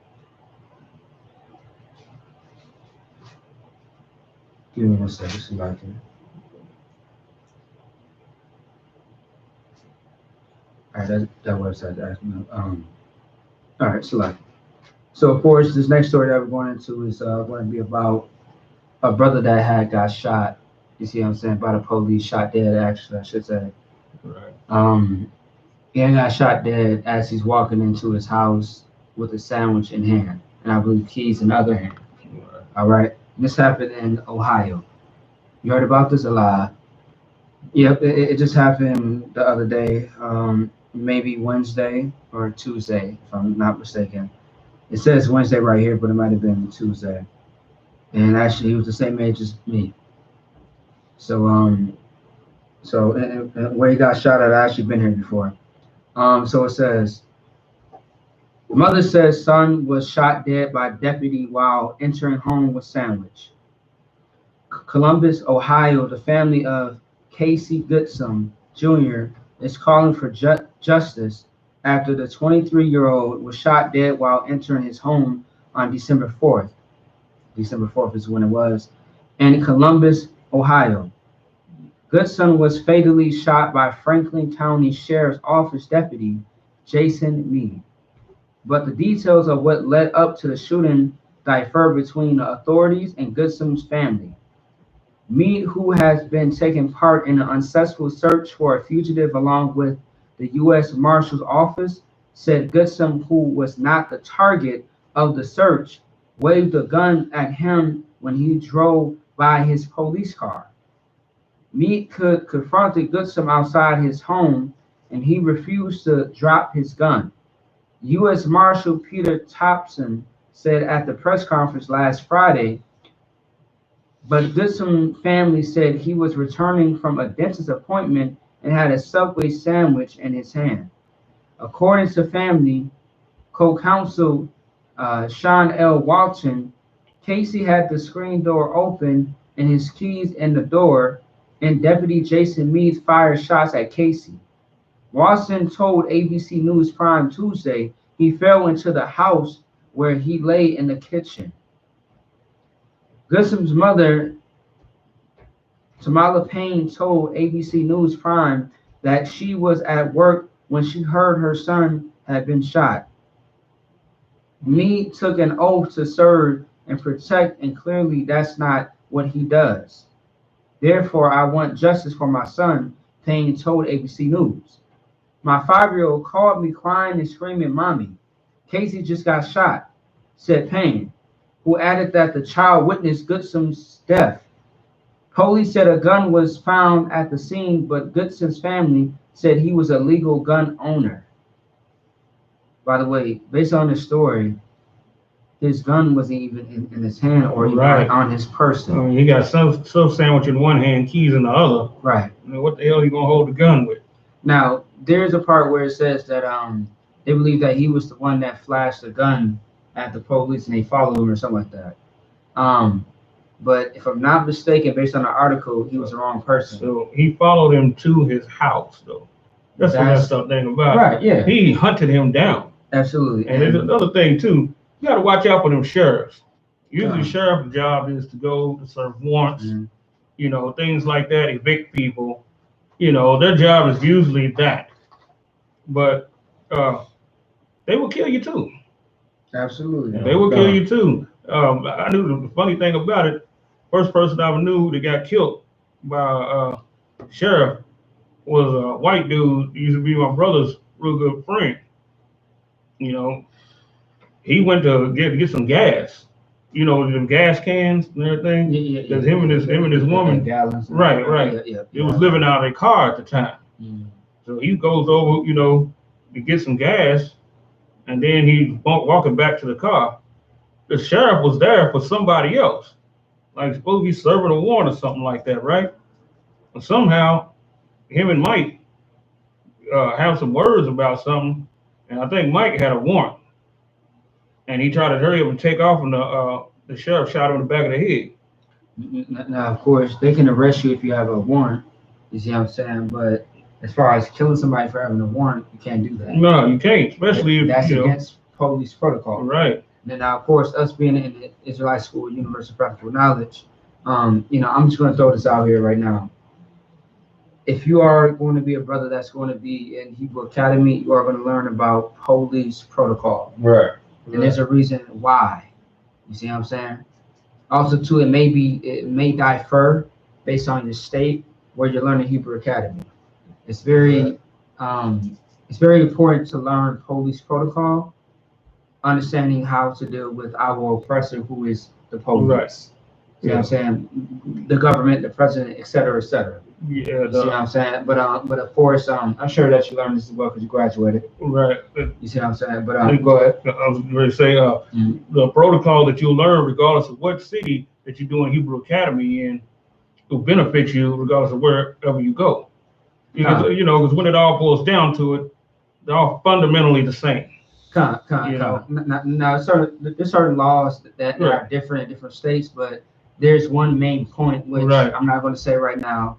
Give me 1 second, somebody can. All right, that website asked me. All right, so of course, this next story that we're going into is going to be about a brother that got shot. You see what I'm saying? By the police, shot dead. Actually, I should say. Right. He got shot dead as he's walking into his house with a sandwich in hand, and I believe keys in the other hand. Right. All right. This happened in Ohio. You heard about this a lot? Yep, it just happened the other day, maybe Wednesday or Tuesday, if I'm not mistaken. It says Wednesday right here, but it might have been Tuesday. And actually, he was the same age as me. So, and where he got shot at, I actually been here before. So it says, mother says son was shot dead by deputy while entering home with sandwich. Columbus, Ohio, the family of Casey Goodson Jr. is calling for justice after the 23-year-old was shot dead while entering his home on December 4th. December 4th is when it was, in Columbus, Ohio. Goodson was fatally shot by Franklin County Sheriff's Office deputy Jason Meade. But the details of what led up to the shooting differ between the authorities and Goodson's family. Meade, who has been taking part in an unsuccessful search for a fugitive along with the U.S. Marshal's Office, said Goodson, who was not the target of the search, waved a gun at him when he drove by his police car. Meade confronted Goodson outside his home, and he refused to drop his gun. U.S. Marshal Peter Thompson said at the press conference last Friday, but Goodson family said he was returning from a dentist appointment and had a Subway sandwich in his hand. According to family co-counsel Sean L. Walton, Casey had the screen door open and his keys in the door, and Deputy Jason Meade fired shots at Casey. Walton told ABC News Prime Tuesday he fell into the house where he lay in the kitchen. Goodson's mother, Tamala Payne, told ABC News Prime that she was at work when she heard her son had been shot. Meade took an oath to serve and protect, and clearly that's not what he does. Therefore, I want justice for my son, Payne told ABC News. My 5-year-old called me crying and screaming, "Mommy, Casey just got shot," said Payne, who added that the child witnessed Goodson's death. Police said a gun was found at the scene, but Goodson's family said he was a legal gun owner. By the way, based on this story, his gun wasn't even in his hand or even on his person. I mean, he got some sandwich in one hand, keys in the other. Right. I mean, what the hell are you gonna hold the gun with? Now, there's a part where it says that they believe that he was the one that flashed the gun at the police and they followed him or something like that. But if I'm not mistaken, based on the article, he was the wrong person. So he followed him to his house, though. That's the messed up thing about it. Right, yeah. He hunted him down. Absolutely. And there's another thing, too. You got to watch out for them sheriffs. Usually, sheriff's job is to go to serve warrants, you know, things like that, evict people. You know, their job is usually that. But they will kill you, too. Absolutely. They will kill you, too. I knew the funny thing about it, first person I ever knew that got killed by sheriff was a white dude, used to be my brother's real good friend. You know, he went to get some gas, you know, them gas cans and everything. Because him and his woman, right. They was living out of their car at the time. So he goes over, you know, to get some gas, and then he's walking back to the car. The sheriff was there for somebody else, like supposed to be serving a warrant or something like that, right? But somehow, him and Mike have some words about something, and I think Mike had a warrant, and he tried to hurry up and take off, and the sheriff shot him in the back of the head. Now, of course, they can arrest you if you have a warrant. You see what I'm saying? But as far as killing somebody for having a warrant, you can't do that. No, you can't, especially if that's against police protocol. Right. And now, of course, us being in the Israelite School, University of Practical Knowledge, you know, I'm just going to throw this out here right now. If you are going to be a brother that's going to be in Hebrew Academy, you are going to learn about police protocol. Right. And there's a reason why. You see what I'm saying? Also, too, it may differ based on your state where you're learning Hebrew Academy. It's very important to learn police protocol, understanding how to deal with our oppressor, who is the police. See what I'm saying? The government, the president, et cetera, et cetera. Yeah. See what I'm saying? But of course, I'm sure that you learned this as well because you graduated. Right. You see what I'm saying? But go ahead. I was going to say, the protocol that you'll learn, regardless of what city that you're doing Hebrew Academy in, will benefit you regardless of wherever you go. Because, because when it all boils down to it, they're all fundamentally the same. Now, there's certain laws that are different in different states, but there's one main point which I'm not going to say right now,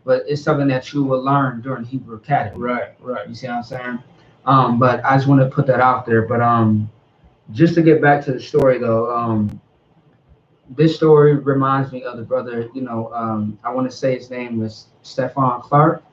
but it's something that you will learn during Hebrew Academy. Right. You see what I'm saying? But I just want to put that out there. But just to get back to the story though, this story reminds me of the brother. I want to say his name was Stephon Clark.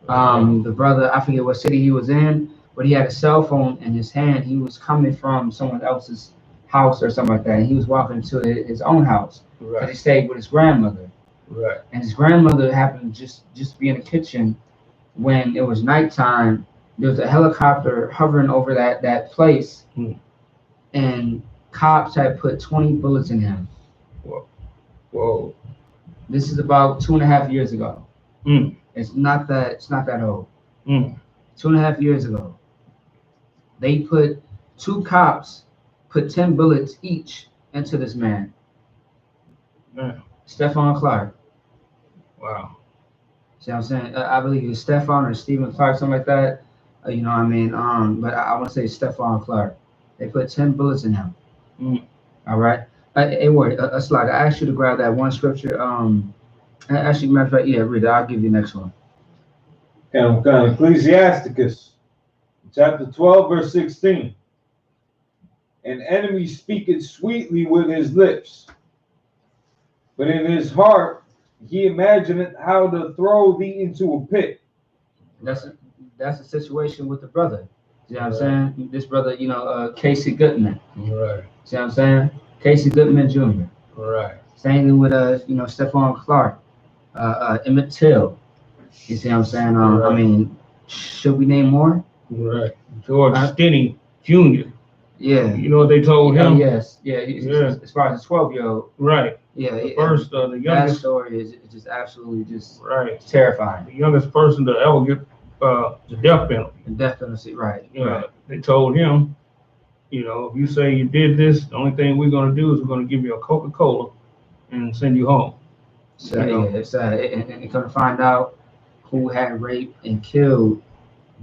The brother, I forget what city he was in, but he had a cell phone in his hand. He was coming from someone else's house or something like that. And he was walking to his own house because he stayed with his grandmother. Right. And his grandmother happened to just be in the kitchen when it was nighttime. There was a helicopter hovering over that place, and cops had put 20 bullets in him. Whoa. This is about 2.5 years ago. It's not that old. 2.5 years ago. They put 2 cops put 10 bullets each into this man. Stephon Clark. Wow. See what I'm saying? I believe it's Stephon or Stephen Clark, something like that. You know what I mean? But I want to say Stephon Clark. They put 10 bullets in him. All right. Hey, wait, Slide. I asked you to grab that one scripture. Actually, matter of fact, yeah, read it. I'll give you the next one. Ecclesiasticus, chapter 12, verse 16. An enemy speaketh sweetly with his lips, but in his heart he imagineth how to throw thee into a pit. That's a situation with the brother. See what I'm saying? This brother, Casey Goodman. Right. See what I'm saying? Casey Goodman Jr. Right. Same thing with Stephon Clark, Emmett Till. You see what I'm saying? I mean, should we name more? Right. George Stinney Jr. Yeah. You know what they told him? Yes. Yeah. As far as a 12-year-old. Right. Yeah. The youngest. That story is just absolutely terrifying. The youngest person to ever get the death penalty. The death penalty, right. They told him, if you say you did this, the only thing we're going to do is we're going to give you a Coca-Cola and send you home. So, and come to find out who had raped and killed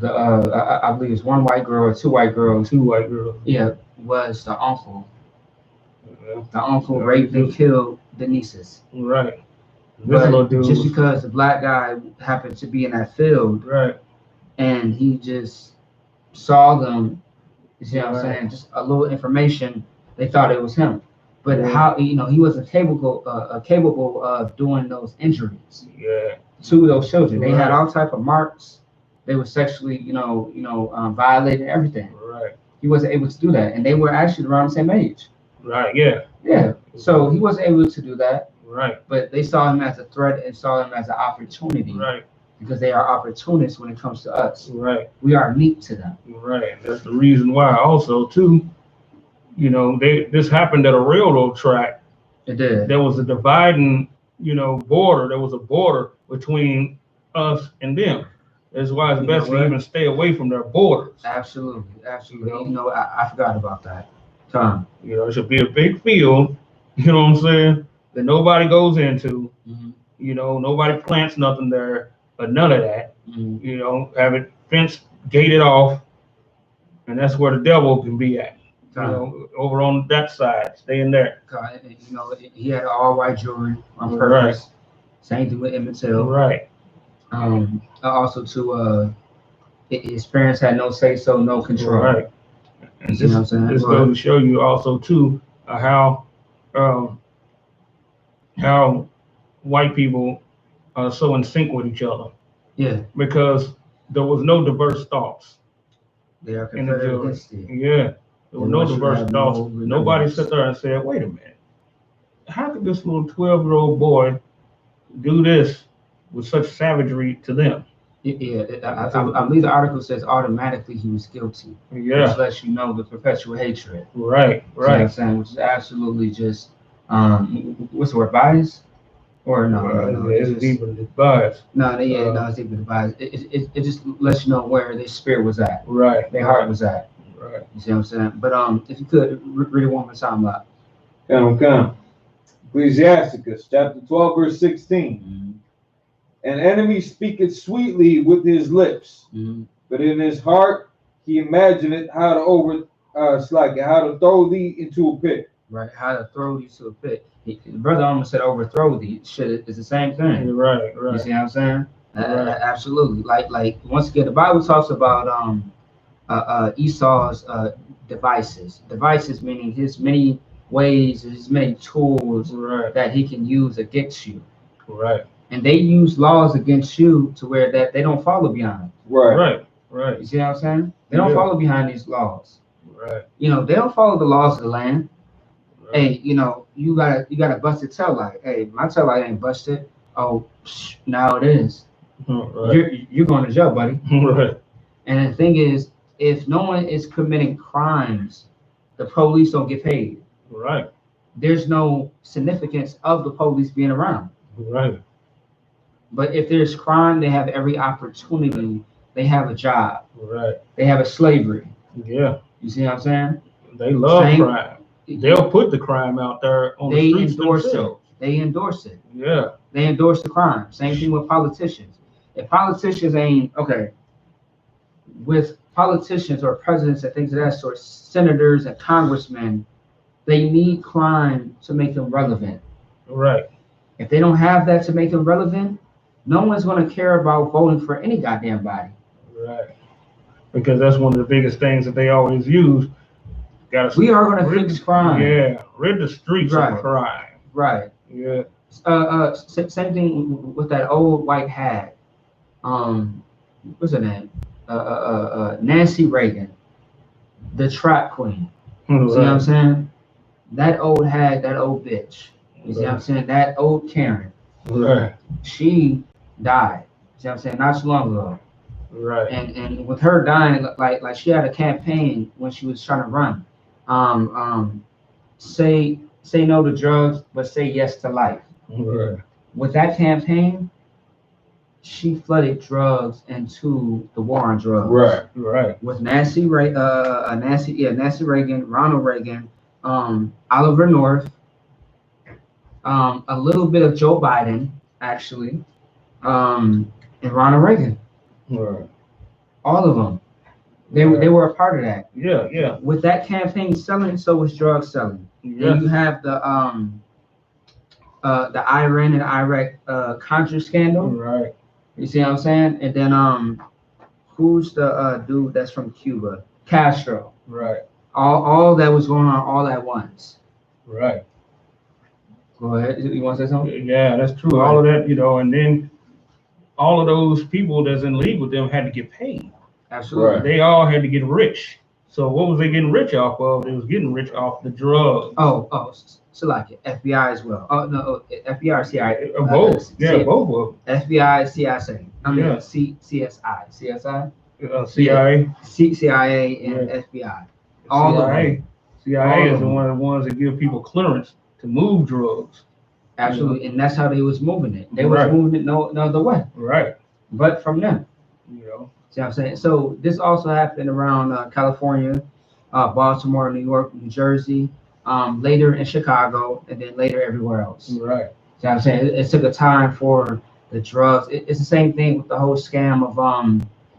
I believe it's 1 white girl or 2 white girls. 2 white girls. Yeah, was the uncle. The uncle raped and killed the nieces. Right. But just because the black guy happened to be in that field, and he just saw them, you see what I'm saying? Just a little information, they thought it was him. But how he wasn't capable of doing those injuries to those children. They had all type of marks. They were sexually, violated everything. Right. He wasn't able to do that, and they were actually around the same age. Right. Yeah. Yeah. So he wasn't able to do that. Right. But they saw him as a threat and saw him as an opportunity. Right. Because they are opportunists when it comes to us. Right. We are meat to them. Right. That's the reason why. Also, too, this happened at a railroad track. It did. There was a dividing, border. There was a border between us and them. That's why it's best to even stay away from their borders. Absolutely. I forgot about that. Tom. It should be a big field, you know what I'm saying, that nobody goes into. Nobody plants nothing there, but none of that. Have it fenced, gated off, and that's where the devil can be at. Over on that side, stay in there. He had all white jewelry on purpose. Right. Same thing with Emmett Till. Right. Also, his parents had no say so, no control. Right. And this goes to show you also too how white people are so in sync with each other. Yeah. Because there was no diverse thoughts. They are confederate. Yeah. There were no diverse thoughts. Nobody sat there and said, "Wait a minute, how could this little 12-year-old boy do this with such savagery to them?" Yeah, I believe the article says automatically he was guilty. Yeah. Which lets you know the perpetual hatred. Right. You know what I'm saying? Which is absolutely just what's the word, bias? Or no, it's deeper than bias. No, it's deeper than bias. It just lets you know where their spirit was at, Right, their heart was at. right. You see what I'm saying? But if you could read it one more time, like. Come. Ecclesiasticus chapter 12 verse 16. An enemy speaketh sweetly with his lips, but in his heart he imagineth how to how to throw thee into a pit. Right, how to throw thee to a pit. The brother almost said overthrow thee. Shit, it's the same thing. Right. You see what I'm saying? Right. Absolutely. Like once again, the Bible talks about Esau's devices. Devices meaning his many ways, his many tools that he can use against you. Right. And they use laws against you to where that they don't follow behind. Right. You see what I'm saying? They don't follow behind these laws. Right. You know, they don't follow the laws of the land. Right. Hey, you know, you got a busted tail light. Hey, my tail light ain't busted. Oh, now it is. Right. You're going to jail, buddy. Right. And the thing is, if no one is committing crimes, the police don't get paid. Right. There's no significance of the police being around. Right. But if there's crime, they have every opportunity. They have a job. Right. They have a slavery. Yeah. You see what I'm saying? They love crime. They'll put the crime out there on the streets themselves. They endorse it. Yeah. They endorse the crime. Same thing with politicians. If politicians ain't with politicians or presidents and things of that sort, senators and congressmen, they need crime to make them relevant. Right. If they don't have that to make them relevant, no one's going to care about voting for any goddamn body. Right. Because that's one of the biggest things that they always use. We are going to fix crime. Yeah. Rid the streets of crime. Right. Yeah. Same thing with that old white hag. What's her name? Nancy Reagan, the trap queen. Right. See what I'm saying? That old hag, that old bitch. You see what I'm saying? That old Karen. Right. She died. See what I'm saying? Not too long ago. Right. And with her dying, like she had a campaign when she was trying to run. Say no to drugs, but say yes to life. Right. With that campaign, she flooded drugs into the war on drugs. Right. Right. With Nancy Reagan, Ronald Reagan, Oliver North, a little bit of Joe Biden, actually, and Ronald Reagan. Right. All of them. They were a part of that. Yeah, yeah. With that campaign selling, so was drug selling. Yeah. And you have the Iran and Iraq Contra scandal. Right. You see what I'm saying? And then who's the dude that's from Cuba? Castro. Right. All that was going on all at once. Right. Go ahead. You want to say something? Yeah, that's true. All of that, and then all of those people that's in league with them had to get paid. Absolutely. Right. They all had to get rich. So what was they getting rich off of? They was getting rich off the drugs. So like it. FBI as well. Oh no, FBI or CIA. Both. Both of them. FBI, CSA. CSI. CSI. CIA. CIA and FBI. All of them. CIA is one of the ones that give people clearance to move drugs. Absolutely, and that's how they was moving it. They was moving it no other way. Right. But from them. See what I'm saying? So this also happened around California, Baltimore, New York, New Jersey, later in Chicago, and then later everywhere else. Right. See what I'm saying? It took a time for the drugs. It's the same thing with the whole scam of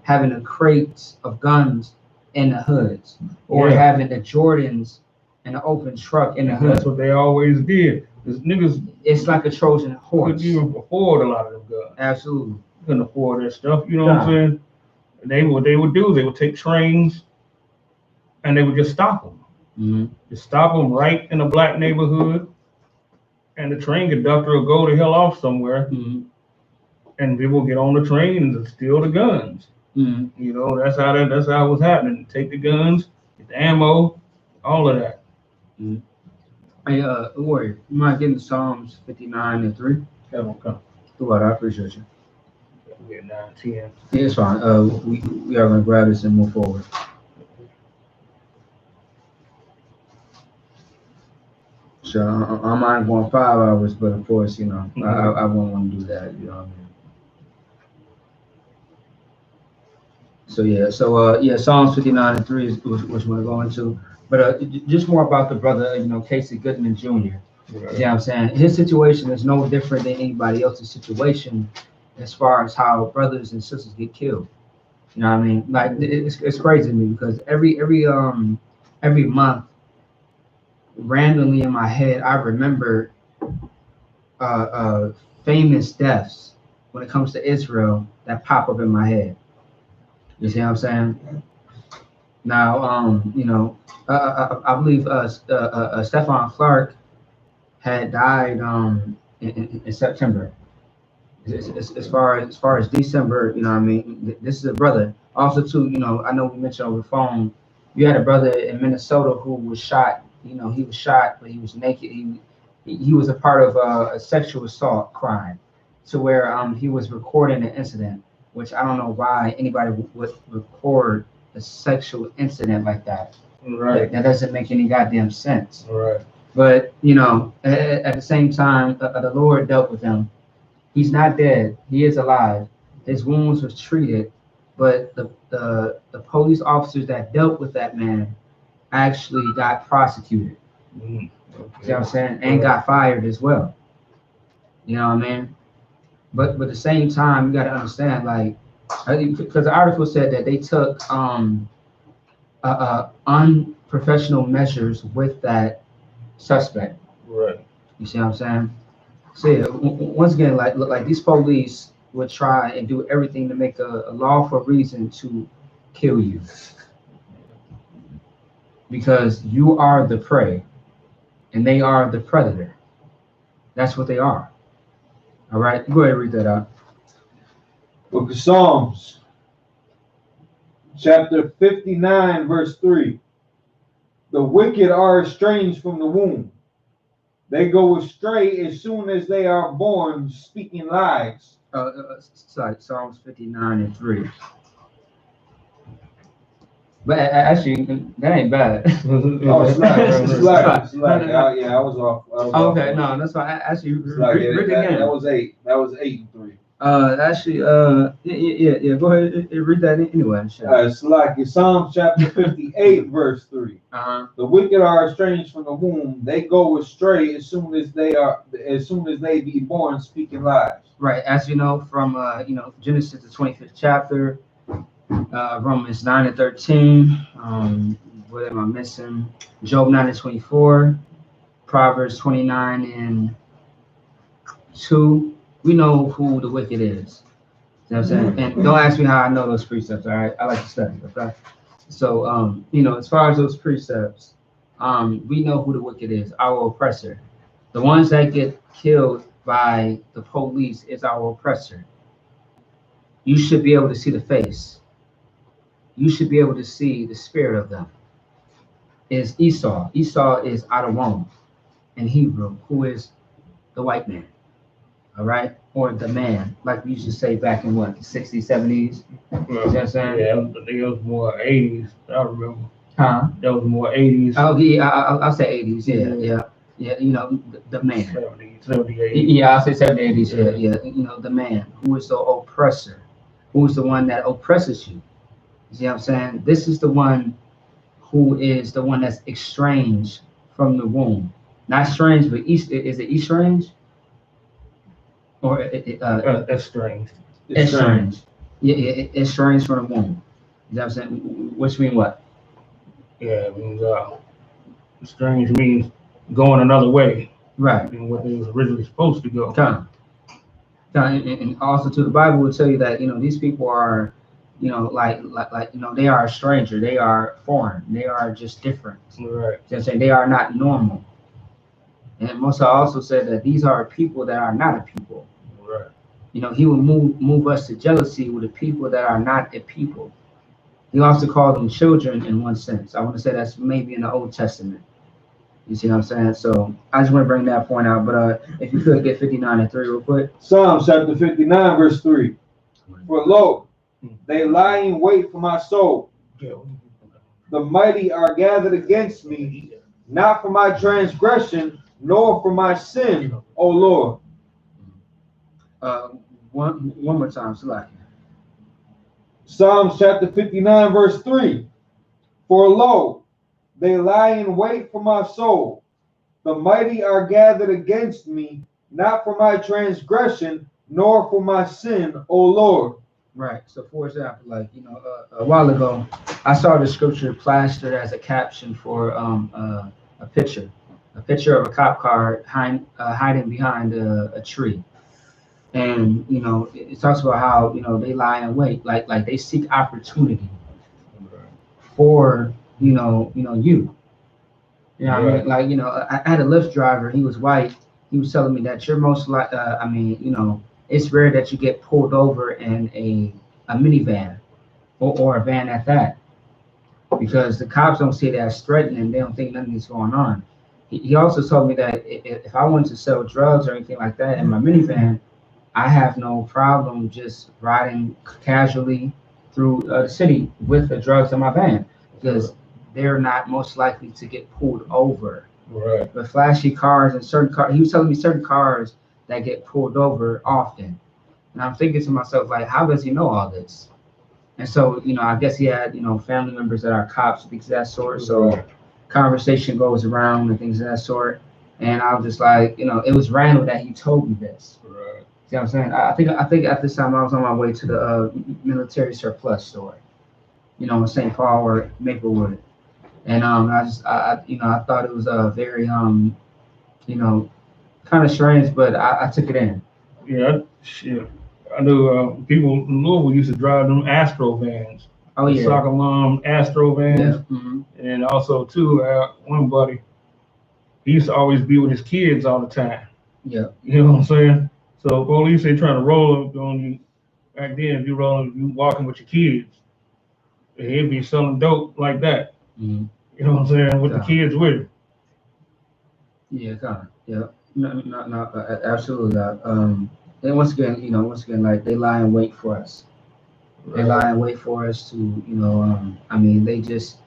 having the crates of guns in the hoods, or having the Jordans in an open truck in the hood. That's what they always did. This niggas, it's like a Trojan horse. Couldn't even afford a lot of them guns. Absolutely. Couldn't afford that stuff. You know what I'm saying? What they would do, they would take trains and they would just stop them. Mm-hmm. Just stop them right in a black neighborhood, and the train conductor will go the hell off somewhere, and people will get on the train and steal the guns. Mm-hmm. That's how it was happening. Take the guns, get the ammo, all of that. Mm-hmm. Hey, Warrior, you mind getting Psalms 59 and 3? Yeah, okay. I appreciate you. We're 9-10. Yeah, it's fine. We are going to grab this and move forward. Sure, I mind going 5 hours, but of course, you know, I won't want to do that. You know what I mean? So yeah, Psalms 59 and 3 is what we're going to. But just more about the brother, you know, Casey Goodman Jr. Right. You know what I'm saying? His situation is no different than anybody else's situation as far as how brothers and sisters get killed. You know what I mean? Like it's crazy to me because every month, randomly in my head, I remember famous deaths when it comes to Israel that pop up in my head. You see what I'm saying? Now, you know, I believe Stephon Clark had died in September. As far as December, you know what I mean? This is a brother. Also, too, you know, I know we mentioned over the phone, you had a brother in Minnesota who was shot. You know, he was shot, but he was naked. He was a part of a sexual assault crime, to where he was recording an incident, which I don't know why anybody would record a sexual incident like that. Right. That doesn't make any goddamn sense. Right. But you know, at the same time, the Lord dealt with him. He's not dead. He is alive. His wounds was treated, but the police officers that dealt with that man actually got prosecuted. Okay. See what I'm saying? And got fired as well. You know what I mean? But at the same time, you got to understand, like, because the article said that they took unprofessional measures with that suspect. Right. You see what I'm saying? So yeah, once again, like these police would try and do everything to make a lawful reason to kill you, because you are the prey and they are the predator. That's what they are. All right, go ahead and read that out. Book of Psalms, chapter 59, verse 3. The wicked are estranged from the womb. They go astray as soon as they are born, speaking lies. Sorry, Psalms 59 and 3. But actually, that ain't bad. Oh, slack. Yeah, I was off. Okay, no, that's fine. Actually, read it again. That was 8. That was 8 and 3. Actually, yeah. Go ahead and read that anyway. Sure. Slack. Psalms chapter 58, verse 3. The wicked are estranged from the womb; they go astray as soon as they be born, speaking lies. Right, as you know from Genesis the 25th chapter, Romans 9 and 13. What am I missing? Job 9 and 24, Proverbs 29 and 2. We know who the wicked is. You know what I'm saying? And don't ask me how I know those precepts, all right? I like to study, okay? So, as far as those precepts, we know who the wicked is, our oppressor. The ones that get killed by the police is our oppressor. You should be able to see the face. You should be able to see the spirit of them. Is Esau. Esau is Adonam in Hebrew, who is the white man. All right, or the man, like we used to say back in the 60s, 70s. Well, you know what I'm saying? Yeah, that was more 80s. I remember. Huh? That was more 80s. Oh yeah, I'll say 80s. Yeah. The man. 70, 80. Yeah, I'll say 70, 80s. Yeah. The man who is the oppressor, who is the one that oppresses you. You see what I'm saying? This is the one who is the one that's estranged from the womb. Not strange, but is it estranged? Or estranged. Estranged. Yeah, estranged from the womb. You know what I'm saying? Which means what? Yeah, it means estranged means going another way. Right. Than what they was originally supposed to go. And also, too, the Bible will tell you that these people are, like they are a stranger. They are foreign. They are just different. Right. You know what I'm saying? They are not normal. And Musa also said that these are people that are not a people. Right. He will move us to jealousy with the people that are not a people. He also called them children in one sense. I want to say that's maybe in the Old Testament. You see what I'm saying? So I just want to bring that point out. But if you could get 59 and 3 real quick. Psalms chapter 59, verse 3. For lo, they lie in wait for my soul. The mighty are gathered against me, not for my transgression, nor for my sin, O Lord. One more time, Salaki. Psalms chapter 59, verse 3. For lo, they lie in wait for my soul. The mighty are gathered against me, not for my transgression, nor for my sin, O Lord. Right. So, for example, like, a while ago, I saw the scripture plastered as a caption for a picture of a cop car hiding behind a tree. And, it talks about how, they lie in wait, like they seek opportunity for, you. You know what I mean? Like, I had a Lyft driver, he was white. He was telling me that you're most like, it's rare that you get pulled over in a minivan or a van at that, because the cops don't see it as threatening. They don't think nothing's going on. He also told me that if I wanted to sell drugs or anything like that in my minivan, I have no problem just riding casually through the city with the drugs in my van, because they're not most likely to get pulled over. Right. But flashy cars and certain cars, he was telling me certain cars that get pulled over often. And I'm thinking to myself, like, how does he know all this? And so, I guess he had, family members that are cops, things of that sort. So conversation goes around and things of that sort. And I was just like, it was random that he told me this. Right. See what I'm saying? I think at this time I was on my way to the military surplus store, in St. Paul or Maplewood. And I thought it was a very kind of strange, but I took it in. Yeah, shit. I knew people in Louisville used to drive them Astro vans. Oh yeah. SKYPE Astro vans. Yeah. Mm-hmm. And also too, one buddy, he used to always be with his kids all the time. Yeah. You know what I'm saying? So police ain't trying to roll up on you. Back then, if you walking with your kids, he'd be selling dope like that. Mm-hmm. You know what I'm saying? With the kids with him. Yeah, kind of. Yeah. No, absolutely. And once again, like, they lie in wait for us. Right. They lie in wait for us to, they just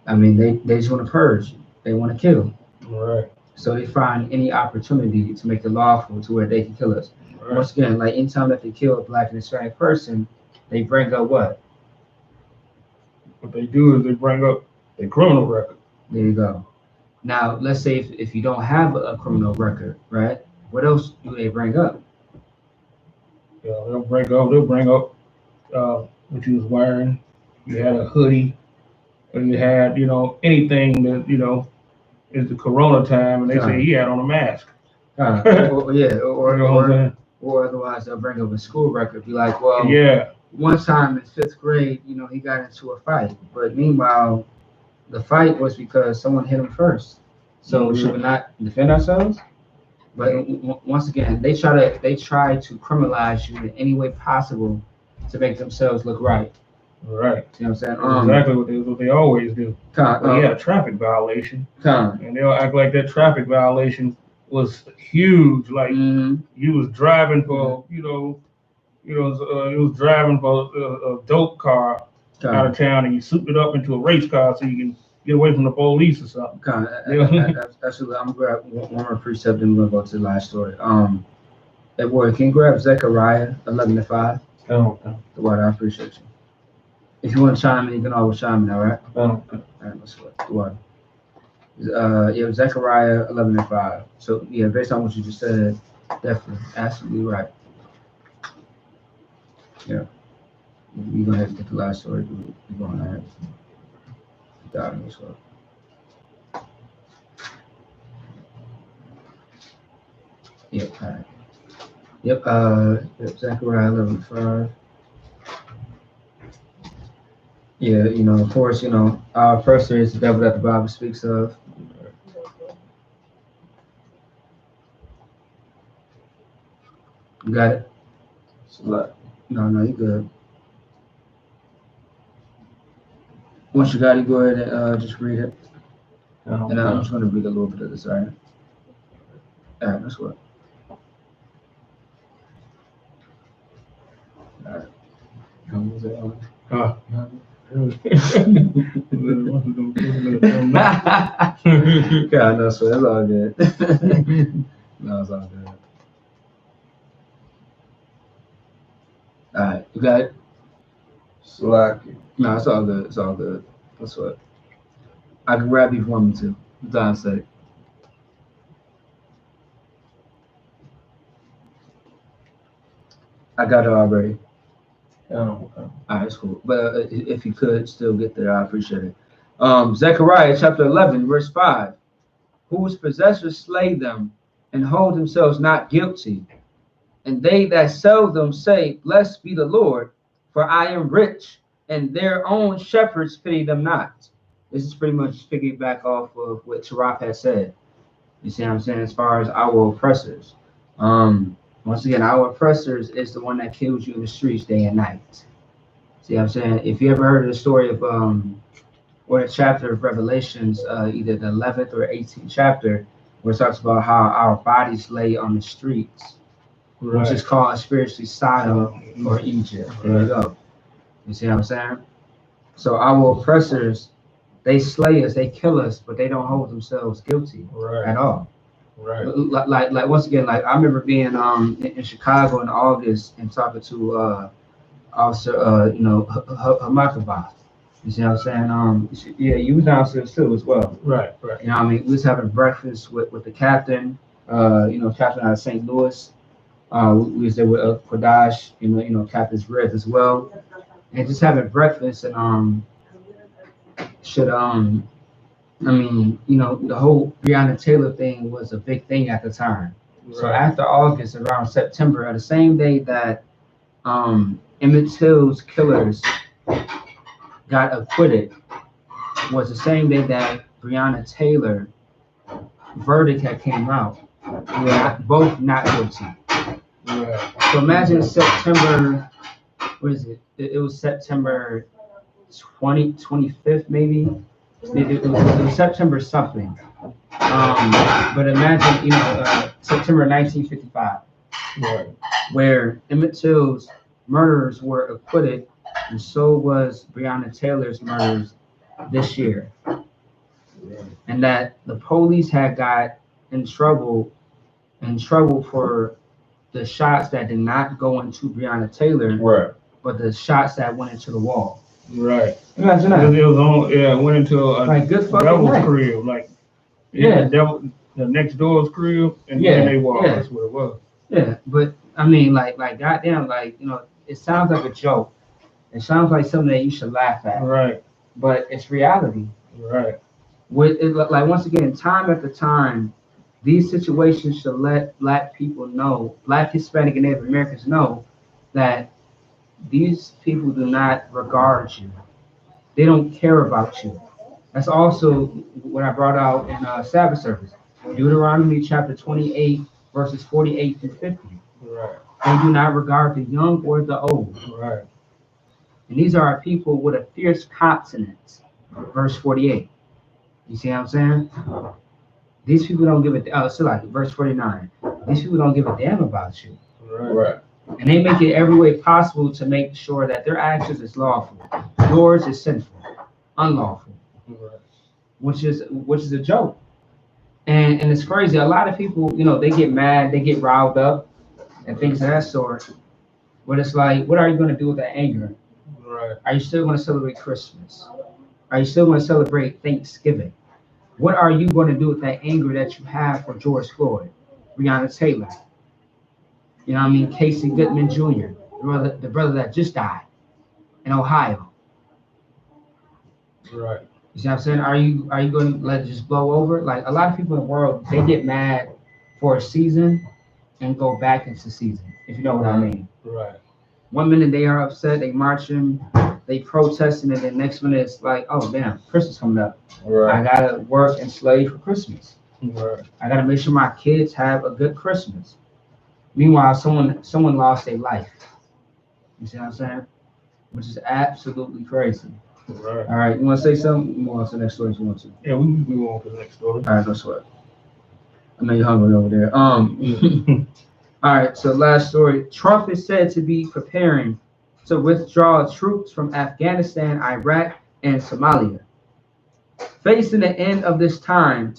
want to purge. They want to kill. Right. So they find any opportunity to make it lawful to where they can kill us. Right. Once again, like, anytime that they kill a Black and Hispanic person, they bring up what? What they do is they bring up their criminal record. There you go. Now, let's say if you don't have a criminal record, right? What else do they bring up? Yeah, they'll bring up what you was wearing. You had a hoodie, or you had, anything that, is the Corona time, and they say he had on a mask. Or otherwise they'll bring up a school record, be like, well, one time in 5th grade, he got into a fight, but meanwhile, the fight was because someone hit him first. So should we not defend ourselves? But once again, they try to criminalize you in any way possible to make themselves look right. Right. You know what I'm saying? Exactly what they always do. A traffic violation. And they'll act like that traffic violation was huge. Like you was driving for, you was driving for a dope car out of town, and you souped it up into a race car so you can get away from the police or something. Absolutely. I'm gonna grab one more precept and we're gonna go to the last story. Hey boy, can you grab Zechariah 11:5? Oh, okay. The water, I appreciate you. If you want to chime in, you can always chime in, all right? Oh, okay. All right, let's go. The water. Zechariah 11:5. So based on what you just said, definitely, absolutely right. Yeah. We're gonna have to get the last story. We're going to have as well. Yep. All right. Yep. Zechariah 11:5. Yeah. Of course. Our first is the devil that the Bible speaks of. You got it? No, you good. Once you got it, go ahead and just read it. And I'm just going to read a little bit of this, all right? All right, let's go. All right. God, no, so that's all good. No, it's all good. All right, you got it? Slacky. No, it's all good. It's all good. That's what. I can grab you if you want me to. Don said. I got it already. All right, it's cool. But if you could still get there, I appreciate it. Zechariah chapter 11, verse 5. Whose possessors slay them and hold themselves not guilty. And they that sell them say, Blessed be the Lord, for I am rich, and their own shepherds pity them not. This is pretty much piggyback off of what Taraf had said. You see what I'm saying? As far as our oppressors. Once again, our oppressors is the one that kills you in the streets day and night. See what I'm saying? If you ever heard of the story of or a chapter of Revelations, either the 11th or 18th chapter, where it talks about how our bodies lay on the streets, which is called spiritually Sodom or Egypt. There you go. You see what I'm saying? So our oppressors, they slay us, they kill us, but they don't hold themselves guilty at all. Right. Like once again, like I remember being in Chicago in August and talking to Officer Hachaanakah. You see what I'm saying? Yeah, you was downstairs too as well. Right. You know what I mean? We was having breakfast with the captain, captain out of St. Louis. We was there with Kodash, Captain's Red as well. And just having breakfast and the whole Breonna Taylor thing was a big thing at the time. Right. So after August, around September, the same day that Emmett Till's killers got acquitted, was the same day that Breonna Taylor verdict had came out. Both not guilty. Right. So imagine September, what is it? It was September 25th maybe. It was September something. But imagine, September 1955, Right. where Emmett Till's murderers were acquitted, and so was Breonna Taylor's murderers this year. Right. And that the police had got in trouble for the shots that did not go into Breonna Taylor, right, but the shots that went into the wall. Right. Imagine that. It was on, went into a like good fucking devil's night. crib, like the next door's crib, and then they walked. That's what it was. Yeah, but I mean, like goddamn, it sounds like a joke. It sounds like something that you should laugh at. Right. But it's reality. Right. Once again, time after time, these situations should let Black people know, Black, Hispanic, and Native Americans know that these people do not regard you. They don't care about you. That's also what I brought out in Sabbath service. Deuteronomy chapter 28, verses 48 through 50. Right. They do not regard the young or the old. Right. And these are people with a fierce countenance. Verse 48. You see what I'm saying? These people don't give a verse 49. These people don't give a damn about you. Right. And they make it every way possible to make sure that their actions is lawful. Yours is sinful, unlawful. Right. Which is a joke. And it's crazy. A lot of people, they get mad, they get riled up and things of that sort. But it's like, what are you going to do with that anger? Right. Are you still going to celebrate Christmas? Are you still going to celebrate Thanksgiving? What are you going to do with that anger that you have for George Floyd, Breonna Taylor? You know what I mean? Casey Goodman Jr., the brother that just died in Ohio. Right. You see what I'm saying? Are you going to let it just blow over? Like a lot of people in the world, they get mad for a season and go back into season, if you know what I mean. Right. 1 minute they are upset, they marching, they protesting, and then next minute it's like, oh damn, Christmas coming up. Right. I gotta work and slave for Christmas. Right. I gotta make sure my kids have a good Christmas. Meanwhile, someone lost their life. You see what I'm saying? Which is absolutely crazy. Right. All right, you want to say something? You want to the next story if you want to? Yeah, we move on to the next story. All right, no sweat. I know you're hungry over there. All right, so last story. Trump is said to be preparing to withdraw troops from Afghanistan, Iraq, and Somalia. Facing the end of this time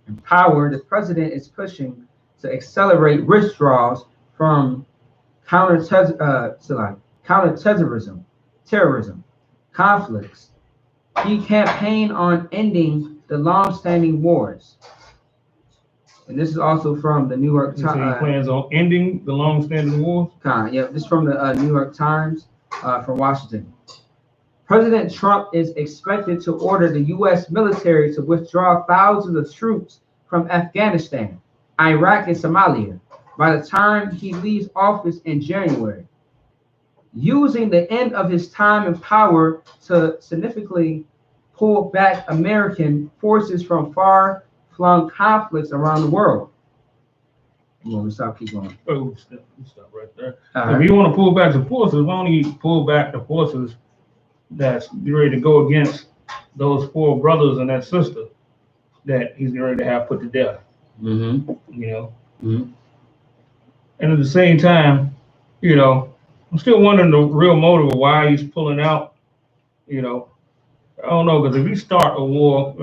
and power, the president is pushing to accelerate withdrawals from counterterrorism, conflicts. He campaigned on ending the long-standing wars. And this is also from the New York Times. He plans on ending the long-standing wars? Yeah, this is from the New York Times from Washington. President Trump is expected to order the U.S. military to withdraw thousands of troops from Afghanistan, Iraq, and Somalia by the time he leaves office in January, using the end of his time in power to significantly pull back American forces from far-flung conflicts around the world. Well, we stop, keep going. Oh, stop right there. If you want to pull back the forces, why don't you pull back the forces that's ready to go against those 4 brothers and that sister that he's ready to have put to death? Mm-hmm. You know? Mm-hmm. And at the same time, you know, I'm still wondering the real motive of why he's pulling out. You know, I don't know, because if he start a war,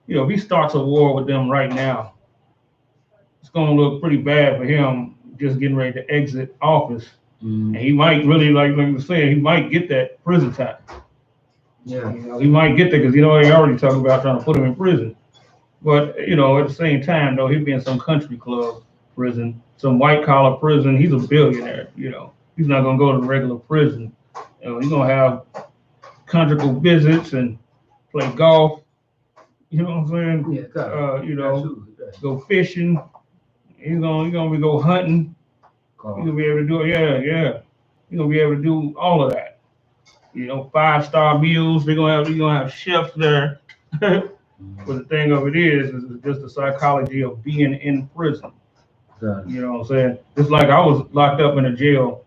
you know, if he starts a war with them right now, it's going to look pretty bad for him just getting ready to exit office. And he might really, like you were saying, he might get that prison time. Yeah. You know, he might get there because, you know, they already talking about trying to put him in prison. But, you know, at the same time, though, he'd be in some country club prison, some white-collar prison. He's a billionaire, you know. He's not going to go to the regular prison. You know, he's going to have conjugal visits and play golf. You know what I'm saying? Yeah, you know, go fishing. He's gonna be go hunting. He's gonna be able to do it. Yeah. He's gonna be able to do all of that. You know, 5-star meals. You're gonna have chefs there. But the thing of it is just the psychology of being in prison. You know what I'm saying? It's like I was locked up in a jail.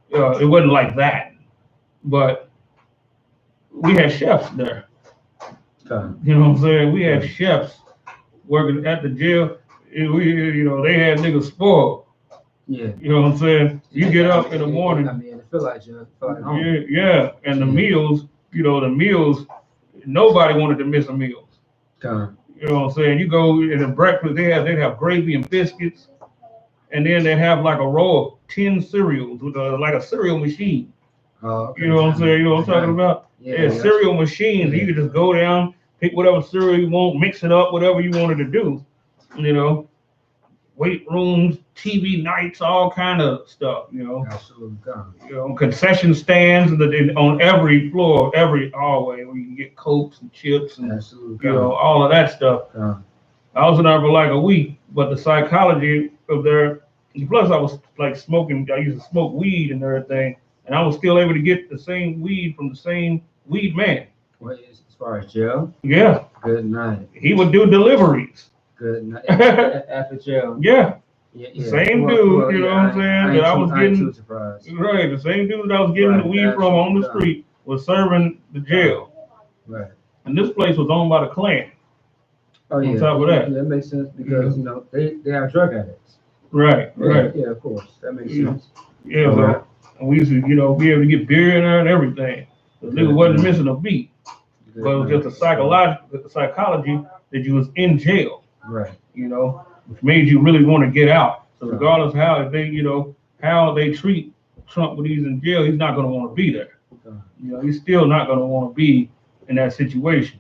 It wasn't like that, but we had chefs there. You know what I'm saying? We had chefs working at the jail. You know, they had niggas spoiled. Yeah. You know what I'm saying? You get up in the morning. I mean, it feel like home. Yeah. And the meals, you know, nobody wanted to miss a meal. You know what I'm saying? You go in the breakfast, they'd have gravy and biscuits, and then they have like a row of 10 cereals with like a cereal machine. You know what I'm saying? You know what I'm talking about? Yeah, cereal machines. You could just go down, pick whatever cereal you want, mix it up, whatever you wanted to do. You know, weight rooms, TV nights, all kind of stuff. You know, absolutely. You know, concession stands on every floor, every hallway where you can get Cokes and chips and you know all of that stuff. I was in there for like a week, but the psychology of there. Plus, I was like smoking. I used to smoke weed and everything, and I was still able to get the same weed from the same weed man. Well, as far as jail? Yeah. Good night. He would do deliveries. Good night. After jail. Yeah. Same dude, you know what I'm saying? That I was getting. Right. The same dude that I was getting the weed from on the street was serving the jail. Right. And this place was owned by the Klan. Oh yeah. On top of that. Yeah, that makes sense because you know they are drug addicts. Right. Yeah, of course. That makes sense. Yeah. So, and we used to, you know, be able to get beer in there and everything. The nigga wasn't missing a beat. But it was just the psychology that you was in jail. Right. You know, which made you really want to get out. So regardless of how they treat Trump when he's in jail, he's not going to want to be there. You know, he's still not going to want to be in that situation.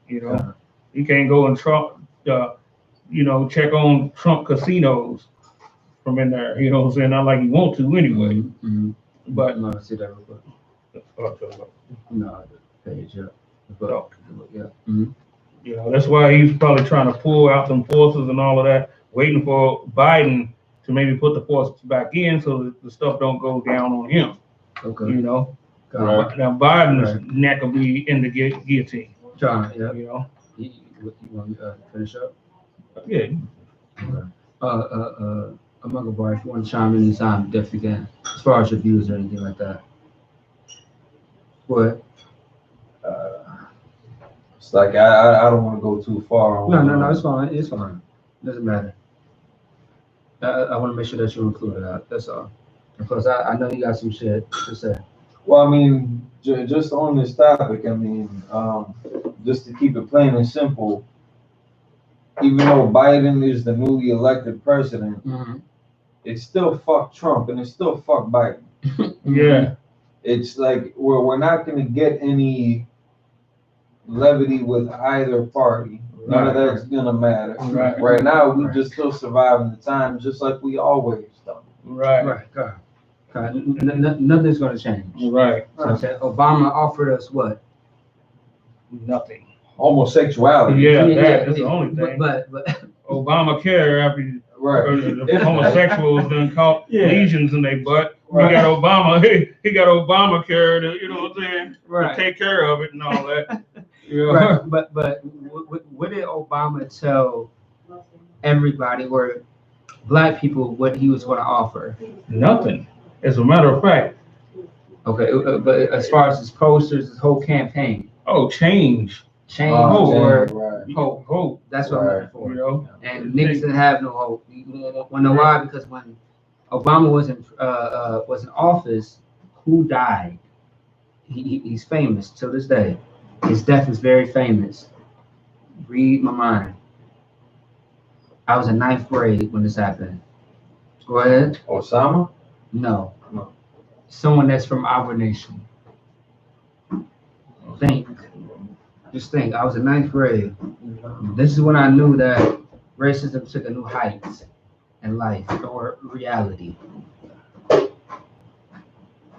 You know, he can't go and Trump, you know, check on Trump casinos from in there. You know what I'm saying? Not like he want to anyway. But no, see that real quick. No, page up. So, you know, that's why he's probably trying to pull out some forces and all of that, waiting for Biden to maybe put the forces back in so that the stuff don't go down on him. Okay. You know, now Biden's neck will be in the guillotine. John, yeah. You know. You want me to finish up? Yeah. Okay. I'm Uncle Bar, if you want to chime in anytime, definitely can. As far as your views or anything like that. What? It's like I don't want to go too far on. No, it's fine. It's fine. Doesn't matter. I want to make sure that you include that. That's all. Because I know you got some shit to say. Well, I mean, just on this topic, I mean, just to keep it plain and simple, even though Biden is the newly elected president, it's still fuck Trump and it's still fuck Biden. Yeah. It's like we're not going to get any levity with either party. None of that's going to matter. Right now, we just still surviving the time just like we always done. Right. Nothing's going to change. Right. So Obama offered us what? Nothing. Homosexuality. Yeah, that's the only thing. But Obamacare, after Right. homosexuals done caught lesions in their butt. Right. He got Obama. He got Obamacare to, you know what I'm saying, right. to take care of it and all that. Right. But what did Obama tell everybody, or black people, what he was going to offer? Nothing. As a matter of fact. Okay, but as far as his posters, his whole campaign. Oh, change. Hope. That's what I'm looking for. You know? And niggas didn't have no hope. You know why? Because when Obama was in office, who died? He's famous till this day. His death is very famous. Read my mind. I was in 9th grade when this happened. Go ahead. Osama? No. Someone that's from our nation. Just think. I was in 9th grade. This is when I knew that racism took a new height in life or reality.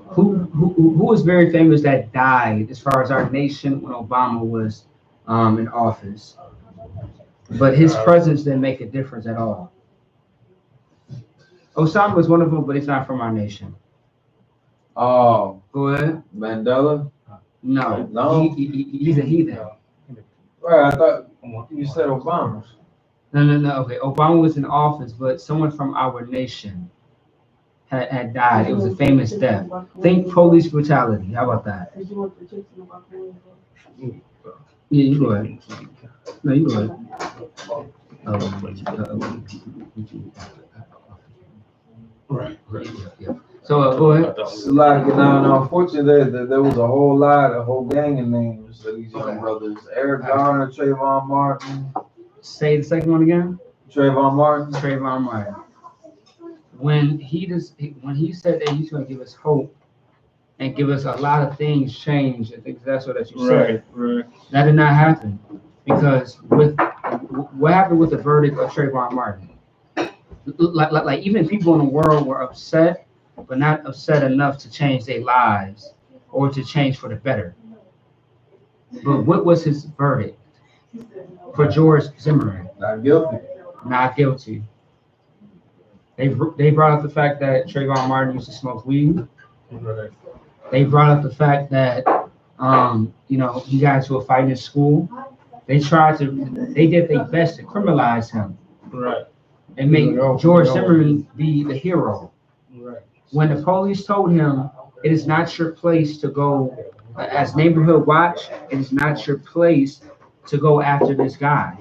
Who was very famous that died as far as our nation when Obama was in office? But his presence didn't make a difference at all. Osama was one of them, but he's not from our nation. Oh. Go ahead. Mandela? No. He's a heathen. Right, I thought you said Obama. No. Okay, Obama was in office, but someone from our nation had died. It was a famous death. Think police brutality. How about that? Yeah, you go ahead. No, you go ahead. Right. Yeah. So go ahead. Now, unfortunately, there was a whole gang of names of these young brothers. Eric Garner, Trayvon Martin. Say the second one again. Trayvon Martin. When he said that he's going to give us hope and give us a lot of things change, I think that's what you said. Right. That did not happen because with what happened with the verdict of Trayvon Martin, like even people in the world were upset, but not upset enough to change their lives or to change for the better. But what was his verdict for George Zimmerman? Not guilty. They brought up the fact that Trayvon Martin used to smoke weed. Right. They brought up the fact that he got into a fight in school. They did their best to criminalize him. Right. And make George Zimmerman be the hero. Right. When the police told him it is not your place to go as neighborhood watch, it is not your place to go after this guy.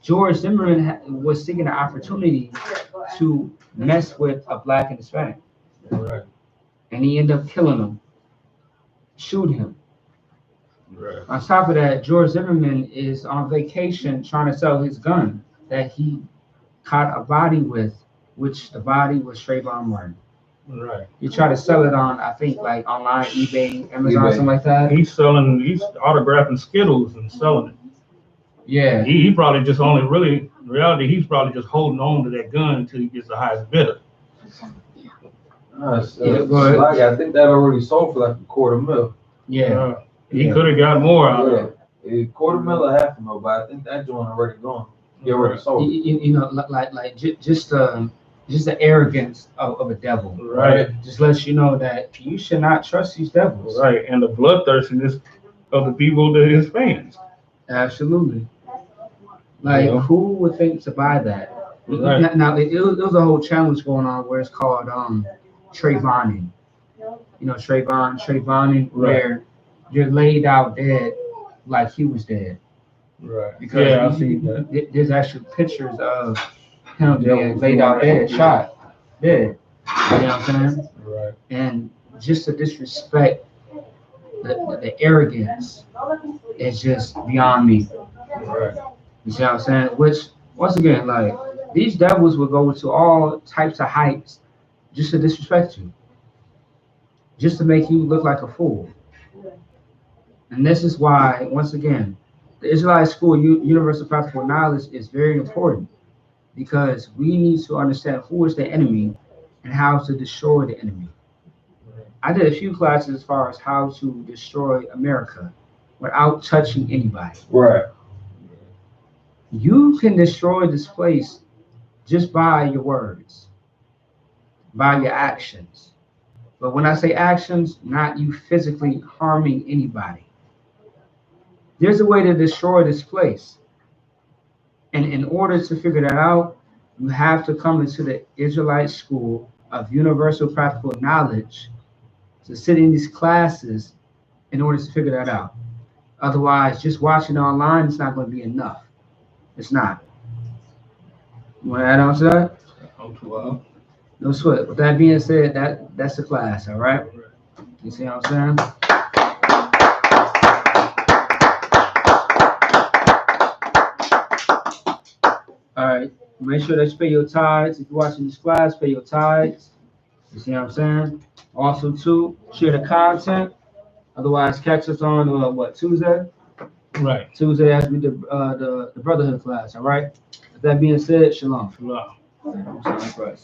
George Zimmerman was seeking an opportunity to mess with a black and Hispanic. Right. And he ended up killing him, shoot him. Right. On top of that, George Zimmerman is on vacation trying to sell his gun that he caught a body with, which the body was Trayvon Martin. Right. He tried to sell it on, I think, like online, eBay, Amazon, something like that. He's autographing Skittles and selling it. Yeah. He probably just only really, in reality, he's probably just holding on to that gun until he gets the highest bidder. I think that already sold for like $250,000. Yeah. He could have got more out of it. $250,000 or $500,000, but I think that joint already gone. He already sold. Just the arrogance of a devil. Right. Just lets you know that you should not trust these devils. Right. And the bloodthirstiness of the people that his fans. Absolutely. Like, who would think to buy that? Right. Now, it was a whole challenge going on where it's called Trayvoning. Trayvoning, where you're laid out dead like he was dead. Right. Because I see that. There's actually pictures of him being laid out dead, shot, dead. You know what I'm saying? Right. And just to disrespect the arrogance is just beyond me. Right. You see what I'm saying? Which, once again, like, these devils will go to all types of heights just to disrespect you, just to make you look like a fool. And this is why, once again, the Israelite School Universal Practical Knowledge is very important, because we need to understand who is the enemy and how to destroy the enemy. I did a few classes as far as how to destroy America without touching anybody. Right. You can destroy this place just by your words, by your actions. But when I say actions, not you physically harming anybody. There's a way to destroy this place. And in order to figure that out, you have to come into the Israelite School of Universal Practical Knowledge to sit in these classes in order to figure that out. Otherwise, just watching online is not going to be enough. It's not. You want to add on to that? No sweat. With that being said, that's the class, all right? You see what I'm saying? All right. Make sure that you pay your tithes. If you're watching this class, pay your tithes. You see what I'm saying? Also, too, share the content. Otherwise, catch us on Tuesday? Right. Tuesday as we do the brotherhood class. All right. With that being said, shalom. Shalom. All right,